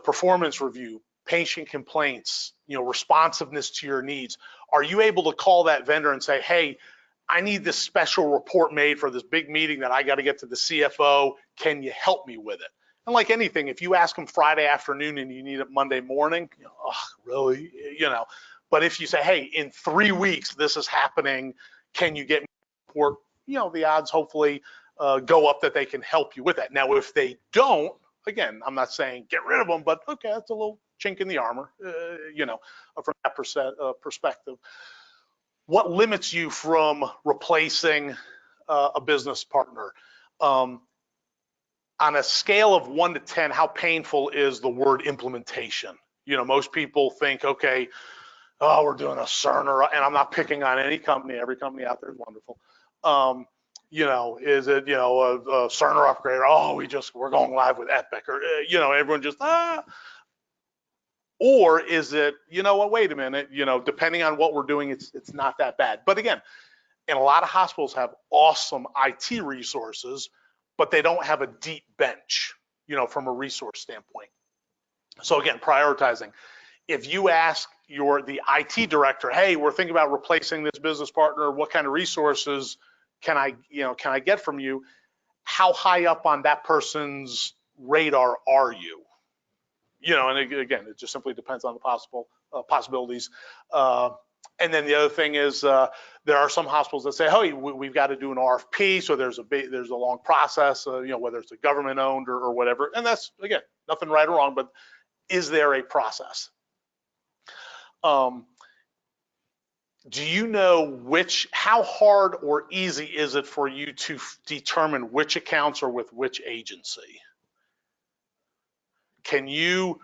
performance review, patient complaints, responsiveness to your needs? Are you able to call that vendor and say, hey, I need this special report made for this big meeting that I got to get to the CFO. Can you help me with it? And like anything, if you ask them Friday afternoon and you need it Monday morning, oh, really, But if you say, hey, in 3 weeks, this is happening, can you get me a report? The odds hopefully go up that they can help you with that. Now, if they don't, again, I'm not saying get rid of them, but okay, that's a little chink in the armor, from that perspective. What limits you from replacing a business partner? On a scale of 1 to 10, how painful is the word implementation? Most people think, okay, oh, we're doing a Cerner, and I'm not picking on any company. Every company out there is wonderful. Is it, a Cerner upgrade? Oh, we're going live with Epic, or, everyone just, Or is it, what, wait a minute, depending on what we're doing, it's not that bad. But again, and a lot of hospitals have awesome IT resources, but they don't have a deep bench, from a resource standpoint. So again, prioritizing. If you ask the IT director, hey, we're thinking about replacing this business partner, what kind of resources can I get from you? How high up on that person's radar are you? And again, it just simply depends on the possibilities. And then the other thing is there are some hospitals that say, hey, we've got to do an RFP, so there's a long process, whether it's a government owned or whatever. And that's, again, nothing right or wrong, but is there a process? Do you know how hard or easy is it for you to determine which accounts are with which agency? Can you,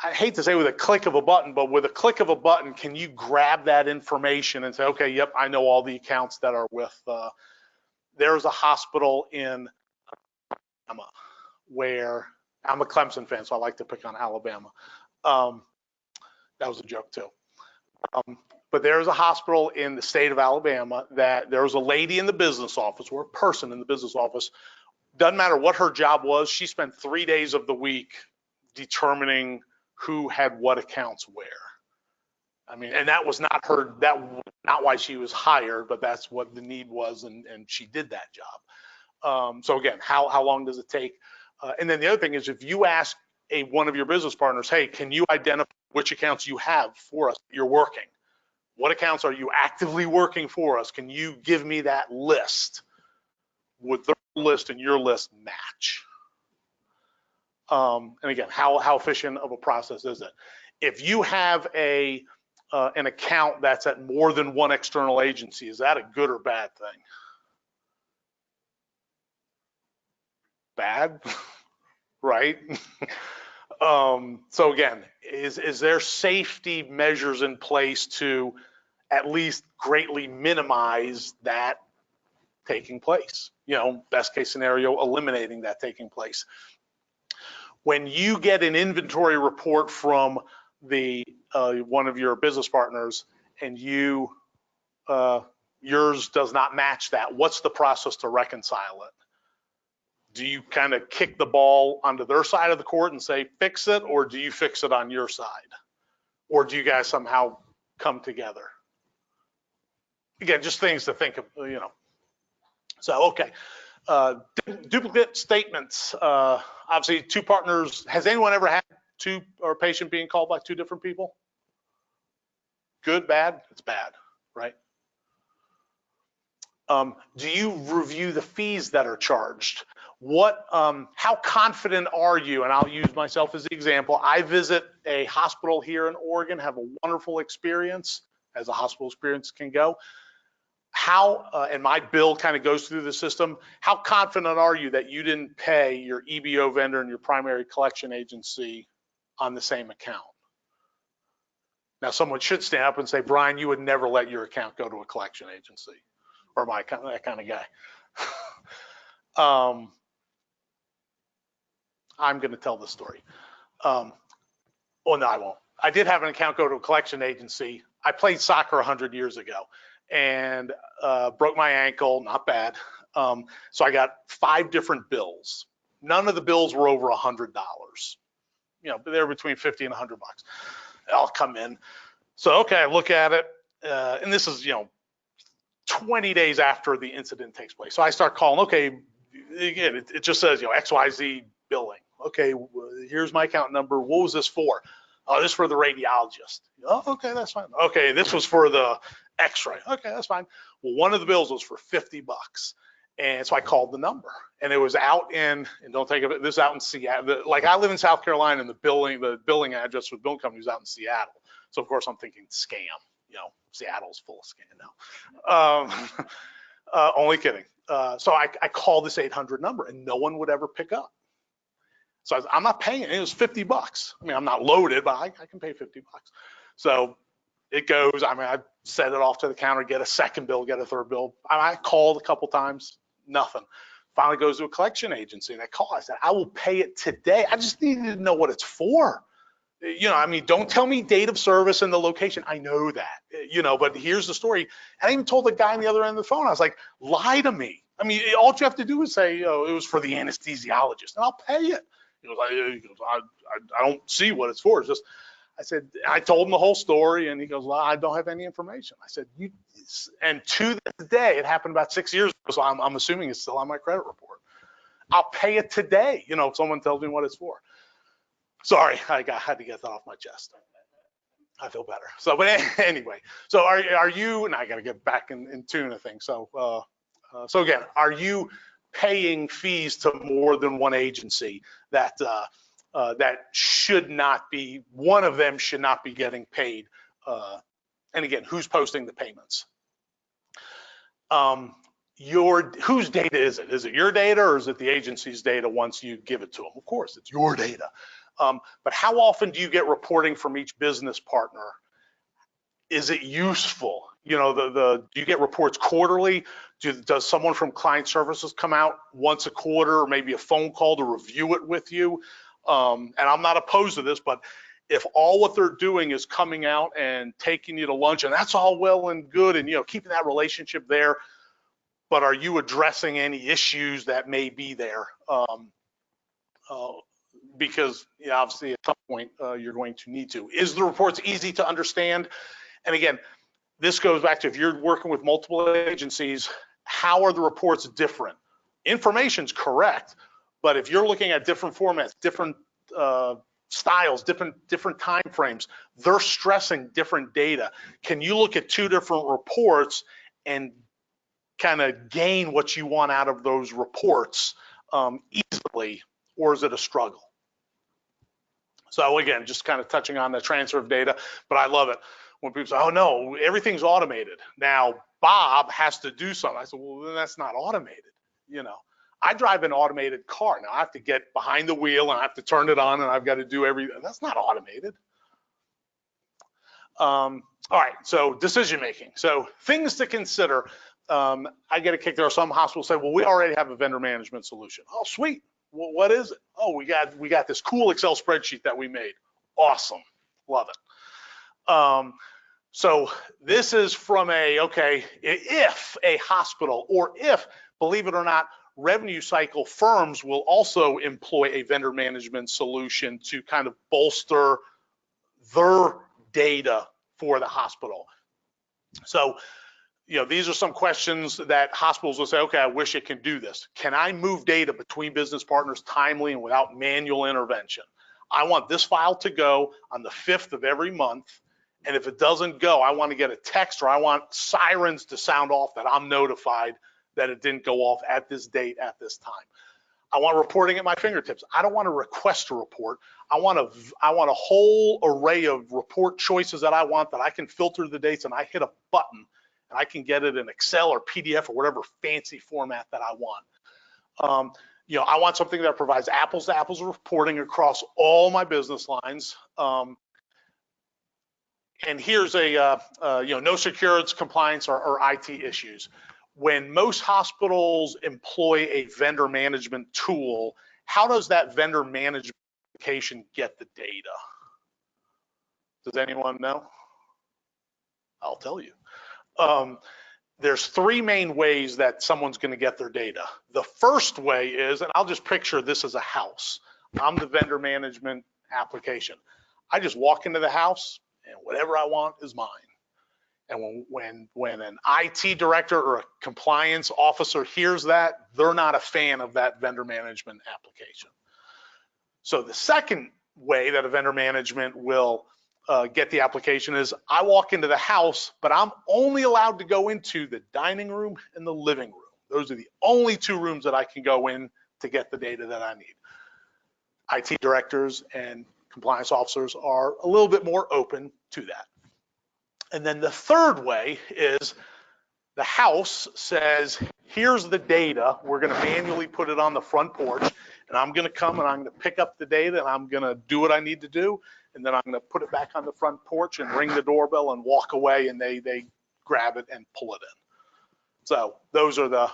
I hate to say with a click of a button, but with a click of a button, can you grab that information and say, okay, yep, I know all the accounts that are with, there's a hospital in Alabama where, I'm a Clemson fan, so I like to pick on Alabama. That was a joke too. But there's a hospital in the state of Alabama that there was a lady in the business office, or a person in the business office, doesn't matter what her job was, she spent 3 days of the week determining who had what accounts where. I mean, and that was not not why she was hired, but that's what the need was, and she did that job. So again, how long does it take? And then the other thing is, if you ask one of your business partners, hey, can you identify which accounts you have for us that you're working? What accounts are you actively working for us? Can you give me that list? Would their list and your list match? And again, how efficient of a process is it? If you have an account that's at more than one external agency, is that a good or bad thing? Bad, right? So again, is there safety measures in place to at least greatly minimize that taking place? Best case scenario, eliminating that taking place. When you get an inventory report from one of your business partners and yours does not match that, what's the process to reconcile it? Do you kind of kick the ball onto their side of the court and say, fix it, or do you fix it on your side? Or do you guys somehow come together? Again, just things to think of, So, okay. Duplicate statements. Obviously, 2 partners. Has anyone ever had a patient being called by 2 different people? Good, bad? It's bad, right? Do you review the fees that are charged? How confident are you? And I'll use myself as the example. I visit a hospital here in Oregon, have a wonderful experience, as a hospital experience can go. And my bill kind of goes through the system. How confident are you that you didn't pay your EBO vendor and your primary collection agency on the same account. Now, someone should stand up and say, Brian, you would never let your account go to a collection agency, or my account, that kind of guy. I'm going to tell this story. Oh, no, I won't. I did have an account go to a collection agency. I played soccer 100 years ago and broke my ankle, not bad. So I got 5 different bills. None of the bills were over $100. You know, they were between 50 and $100. I'll come in. So, okay, I look at it, and this is, 20 days after the incident takes place. So I start calling, okay, again, it just says, XYZ billing. Okay, here's my account number. What was this for? Oh, this is for the radiologist. Oh, okay, that's fine. Okay, this was for the x-ray. Okay, that's fine. Well, one of the bills was for $50. And so I called the number, and it was out in, and don't think of it, this is out in Seattle. Like, I live in South Carolina, and the billing address for the billing company was out in Seattle. So of course I'm thinking scam, Seattle's full of scam now. Only kidding. So I called this 800 number, and no one would ever pick up. So I'm not paying it. It was $50. I mean, I'm not loaded, but I can pay $50. So it goes, I set it off to the counter, get a second bill, get a third bill. I called a couple times, nothing. Finally goes to a collection agency, and I call. I said, I will pay it today. I just needed to know what it's for. Don't tell me date of service and the location. I know that, but here's the story. And I even told the guy on the other end of the phone, I was like, lie to me. I mean, all you have to do is say, it was for the anesthesiologist, and I'll pay it. He goes, I don't see what it's for. It's just, I told him the whole story, and he goes, well, I don't have any information. I said, and to this day, it happened about 6 years ago, so I'm assuming it's still on my credit report. I'll pay it today, if someone tells me what it's for. Sorry, I had to get that off my chest. I feel better. So, but anyway, so are you, and I got to get back in tune, I think. So, so again, are you paying fees to more than one agency that should not be, one of them should not be getting paid? And again, who's posting the payments? Whose data is it? Is it your data, or is it the agency's data once you give it to them? Of course, it's your data. But how often do you get reporting from each business partner? Is it useful? Do you get reports quarterly? Does someone from client services come out once a quarter, or maybe a phone call to review it with you? And I'm not opposed to this, but if all what they're doing is coming out and taking you to lunch, and that's all well and good, and keeping that relationship there, but are you addressing any issues that may be there? Because obviously at some point you're going to need to. Is the reports easy to understand? And again, this goes back to, if you're working with multiple agencies, how are the reports different? Information's correct, but if you're looking at different formats, different styles, different time frames, they're stressing different data. Can you look at 2 different reports and kind of gain what you want out of those reports easily, or is it a struggle? So again, just kind of touching on the transfer of data, but I love it when people say, oh no, everything's automated. Now Bob has to do something. I said, well, then that's not automated. I drive an automated car. Now I have to get behind the wheel, and I have to turn it on, and I've got to do everything. That's not automated. All right, so decision making. So things to consider. I get a kick there. Some hospitals say, well, we already have a vendor management solution. Oh, sweet. Well, what is it? Oh, we got this cool Excel spreadsheet that we made. Awesome. Love it. So this is from if a hospital, or if, believe it or not, revenue cycle firms will also employ a vendor management solution to kind of bolster their data for the hospital. So, these are some questions that hospitals will say, okay, I wish it can do this. Can I move data between business partners timely and without manual intervention? I want this file to go on the 5th of every month. And if it doesn't go, I want to get a text, or I want sirens to sound off that I'm notified that it didn't go off at this date, at this time. I want reporting at my fingertips. I don't want to request a report. I want a whole array of report choices that I want, that I can filter the dates, and I hit a button and I can get it in Excel or PDF or whatever fancy format that I want. I want something that provides apples to apples reporting across all my business lines. And here's a, no security, compliance, or IT issues. When most hospitals employ a vendor management tool, how does that vendor management application get the data? Does anyone know? I'll tell you. There's three main ways that someone's going to get their data. The first way is, and I'll just picture this as a house. I'm the vendor management application. I just walk into the house and whatever I want is mine. And when an IT director or a compliance officer hears that, they're not a fan of that vendor management application. So the second way that a vendor management will get the application is I walk into the house, but I'm only allowed to go into the dining room and the living room. Those are the only two rooms that I can go in to get the data that I need. IT directors and compliance officers are a little bit more open to that. And then the third way is the house says, here's the data. We're going to manually put it on the front porch, and I'm going to come and I'm going to pick up the data and I'm going to do what I need to do. And then I'm going to put it back on the front porch and ring the doorbell and walk away, and they grab it and pull it in. So those are the,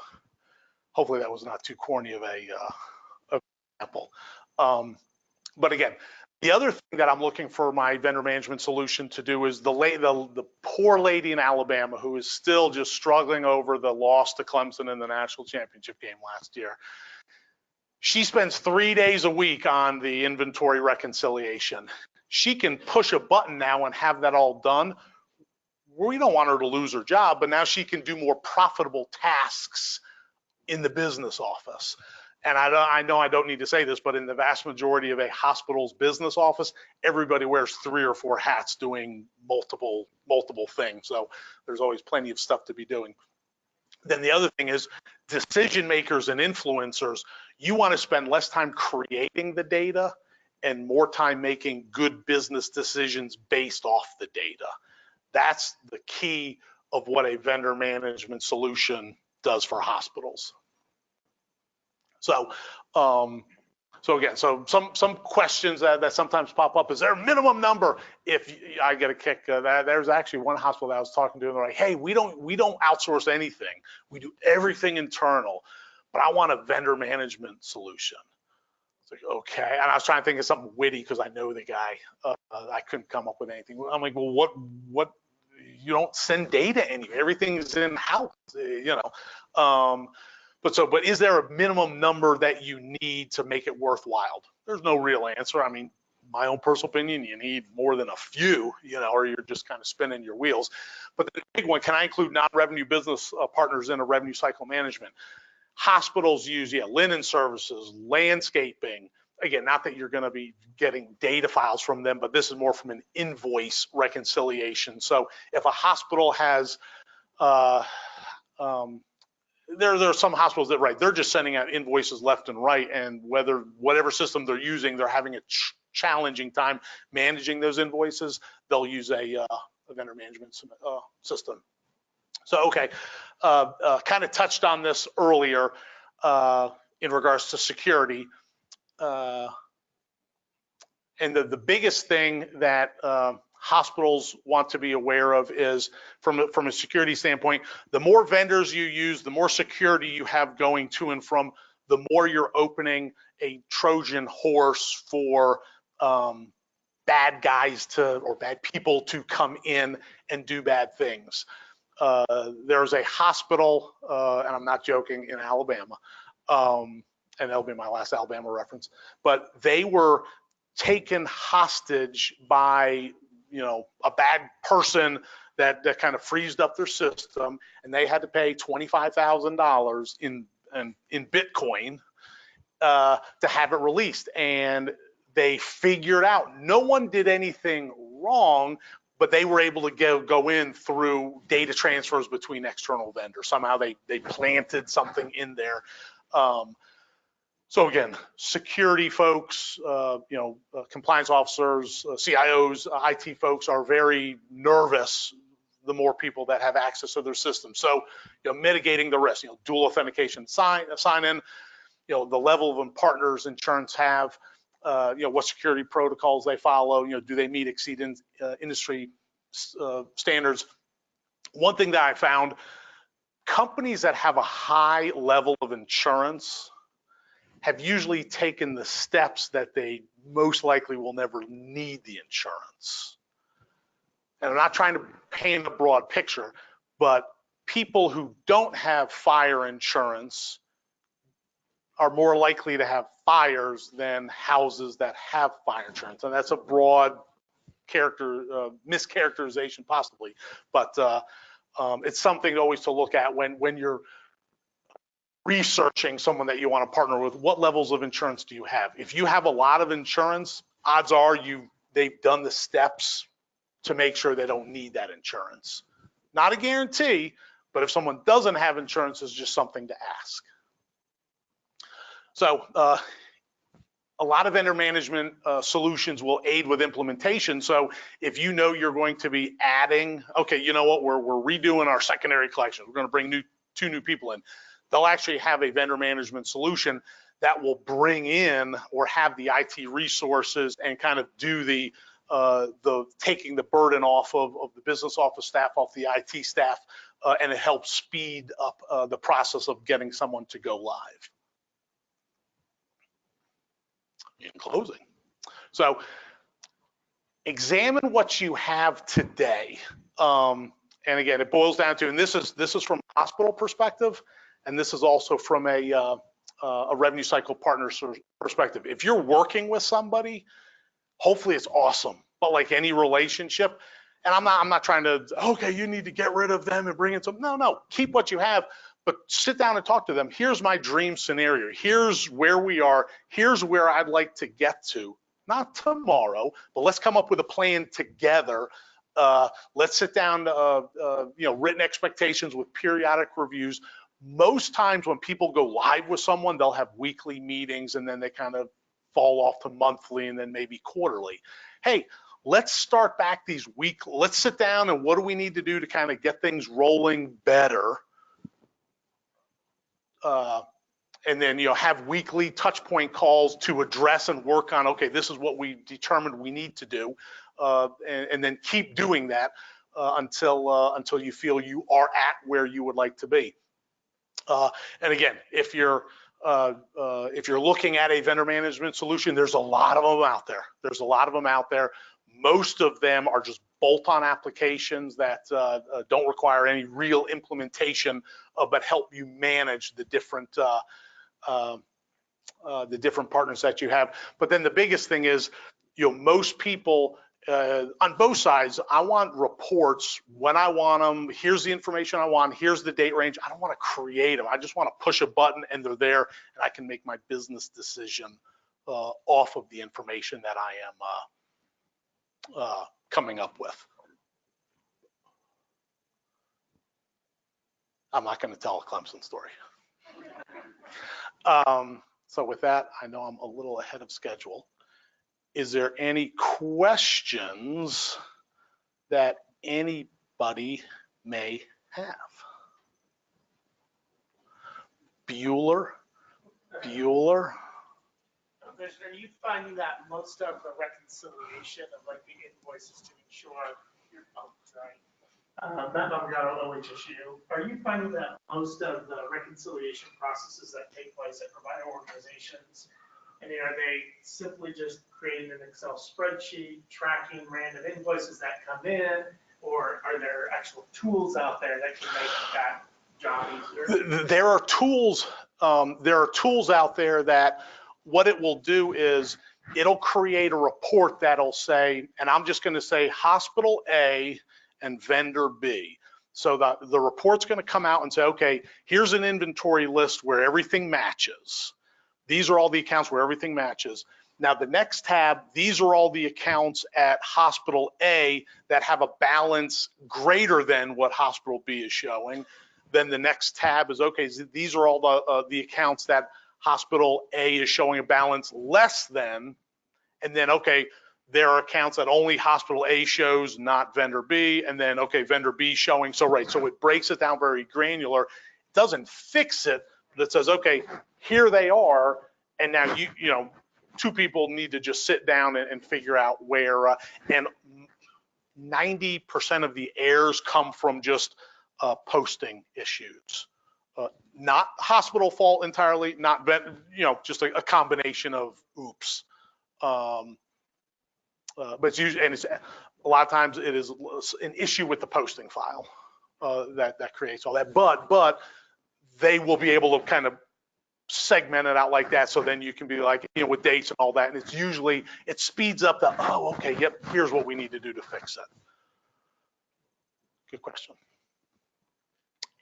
hopefully that was not too corny of a example. But again, the other thing that I'm looking for my vendor management solution to do is the poor lady in Alabama who is still just struggling over the loss to Clemson in the national championship game last year. She spends 3 days a week on the inventory reconciliation. She can push a button now and have that all done. We don't want her to lose her job, but now she can do more profitable tasks in the business office. And I know I don't need to say this, but in the vast majority of a hospital's business office, everybody wears 3 or 4 hats doing multiple things. So there's always plenty of stuff to be doing. Then the other thing is decision makers and influencers. You want to spend less time creating the data and more time making good business decisions based off the data. That's the key of what a vendor management solution does for hospitals. So, again, some questions that sometimes pop up. Is there a minimum number? If I get a kick, there's actually one hospital that I was talking to, and they're like, hey, we don't outsource anything. We do everything internal, but I want a vendor management solution. It's like, okay. And I was trying to think of something witty because I know the guy. I couldn't come up with anything. I'm like, well, what? You don't send data anywhere. Everything is in house, But is there a minimum number that you need to make it worthwhile? There's no real answer. I mean, my own personal opinion, you need more than a few, or you're just kind of spinning your wheels. But the big one, can I include non-revenue business partners in a revenue cycle management? Hospitals use, linen services, landscaping. Again, not that you're going to be getting data files from them, but this is more from an invoice reconciliation. So if a hospital has, there are some hospitals that, they're just sending out invoices left and right, and whatever system they're using, they're having a challenging time managing those invoices, they'll use a vendor management system. So, okay, kind of touched on this earlier in regards to security. And the biggest thing that hospitals want to be aware of is from a security standpoint, the more vendors you use, the more security you have going to and from, the more you're opening a Trojan horse for bad guys or bad people to come in and do bad things. There's a hospital, and I'm not joking, in Alabama, and that'll be my last Alabama reference, but they were taken hostage by a bad person that kind of freezed up their system, and they had to pay $25,000 in Bitcoin to have it released. And they figured out no one did anything wrong, but they were able to go in through data transfers between external vendors. Somehow they planted something in there. So again, security folks, compliance officers, CIOs, IT folks are very nervous the more people that have access to their system. So, mitigating the risk, dual authentication sign in. the level of partners insurance have, what security protocols they follow, do they meet exceed industry standards. One thing that I found, companies that have a high level of insurance have usually taken the steps that they most likely will never need the insurance. And I'm not trying to paint a broad picture, but people who don't have fire insurance are more likely to have fires than houses that have fire insurance. And that's a broad mischaracterization possibly, but it's something always to look at when you're researching someone that you want to partner with. What levels of insurance do you have? If you have a lot of insurance, odds are they've done the steps to make sure they don't need that insurance. Not a guarantee, but if someone doesn't have insurance, it's just something to ask. So a lot of vendor management solutions will aid with implementation. So if you know you're going to be adding, okay, you know what, we're redoing our secondary collection. We're going to bring two new people in. They'll actually have a vendor management solution that will bring in or have the IT resources and kind of do the taking the burden off of the business office staff, off the IT staff, and it helps speed up the process of getting someone to go live. In closing, so examine what you have today, and again, it boils down to, and this is from a hospital perspective, and this is also from a revenue cycle partner perspective. If you're working with somebody, hopefully it's awesome, but like any relationship, and I'm not trying to, okay, you need to get rid of them and bring in some, no, keep what you have, but sit down and talk to them. Here's my dream scenario. Here's where we are. Here's where I'd like to get to. Not tomorrow, but let's come up with a plan together. Let's sit down, written expectations with periodic reviews. Most times when people go live with someone, they'll have weekly meetings and then they kind of fall off to monthly and then maybe quarterly. Hey, let's start back these let's sit down and what do we need to do to kind of get things rolling better? And then have weekly touch point calls to address and work on, okay, this is what we determined we need to do, and then keep doing that until you feel you are at where you would like to be. And again, if you're looking at a vendor management solution, there's a lot of them out there. There's a lot of them out there. Most of them are just bolt-on applications that don't require any real implementation, but help you manage the different partners that you have. But then the biggest thing is, most people on both sides, I want reports when I want them. Here's the information I want. Here's the date range. I don't want to create them. I just want to push a button and they're there, and I can make my business decision off of the information that I am coming up with. I'm not going to tell a Clemson story. So with that, I know I'm a little ahead of schedule. Is there any questions that anybody may have? Bueller? Are you finding that most of the reconciliation of like the invoices to ensure you're, not OHSU, are you finding that most of the reconciliation processes that take place at provider organizations, and are they simply just creating an Excel spreadsheet, tracking random invoices that come in, or are there actual tools out there that can make that job easier? There are tools out there that what it will do is it'll create a report that'll say, and I'm just going to say hospital A and vendor B. So the report's going to come out and say, okay, here's an inventory list where everything matches. These are all the accounts where everything matches. Now the next tab, these are all the accounts at hospital A that have a balance greater than what hospital B is showing. Then the next tab is, okay, these are all the accounts that hospital A is showing a balance less than, and then, okay, there are accounts that only hospital A shows, not vendor B, and then, okay, vendor B showing, so right, so it breaks it down very granular. It doesn't fix it, that says, okay, here they are, and now you know, two people need to just sit down and figure out where, and 90% of the errors come from just posting issues. Not hospital fault entirely, not, you know, just a combination of oops. But it's usually, and it's a lot of times it is an issue with the posting file that creates all that. But they will be able to kind of segment it out like that, so then you can be like, you know, with dates and all that, and it's usually, it speeds up the, oh, okay, yep, here's what we need to do to fix it. Good question.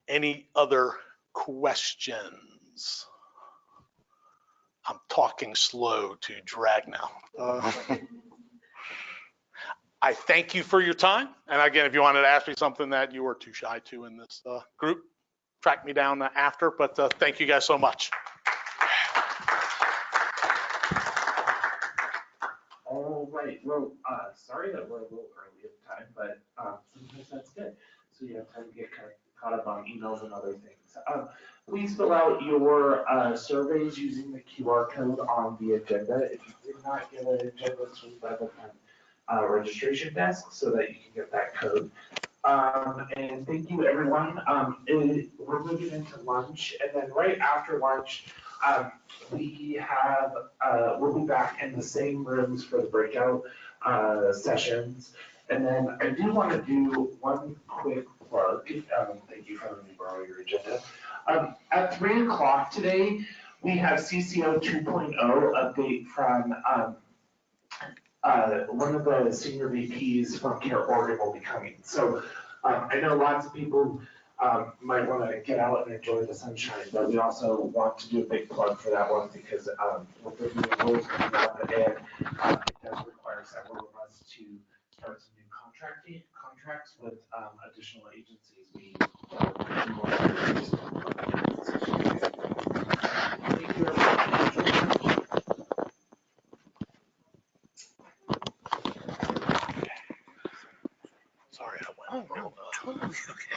Any other questions? I'm talking slow to drag now. I thank you for your time. And again, if you wanted to ask me something that you were too shy to in this group, track me down after, but thank you guys so much. All right, well, sorry that we're a little early in time, but sometimes that's good. So you have time to get caught up on emails and other things. Please fill out your surveys using the QR code on the agenda. If you did not get an agenda, swing by the registration desk so that you can get that code. And thank you, everyone. We're moving into lunch, and then right after lunch, we'll be back in the same rooms for the breakout sessions. And then I do want to do one quick plug. Thank you for letting me borrow your agenda. At 3 o'clock today, we have CCO 2.0 update from one of the senior VPs from Care Oregon will be coming. So I know lots of people might want to get out and enjoy the sunshine, but we also want to do a big plug for that one because with the new rules coming up, and it does require several of us to start some new contracts with additional agencies. Thank you, everyone. Sorry, I went. Oh, no, totally okay.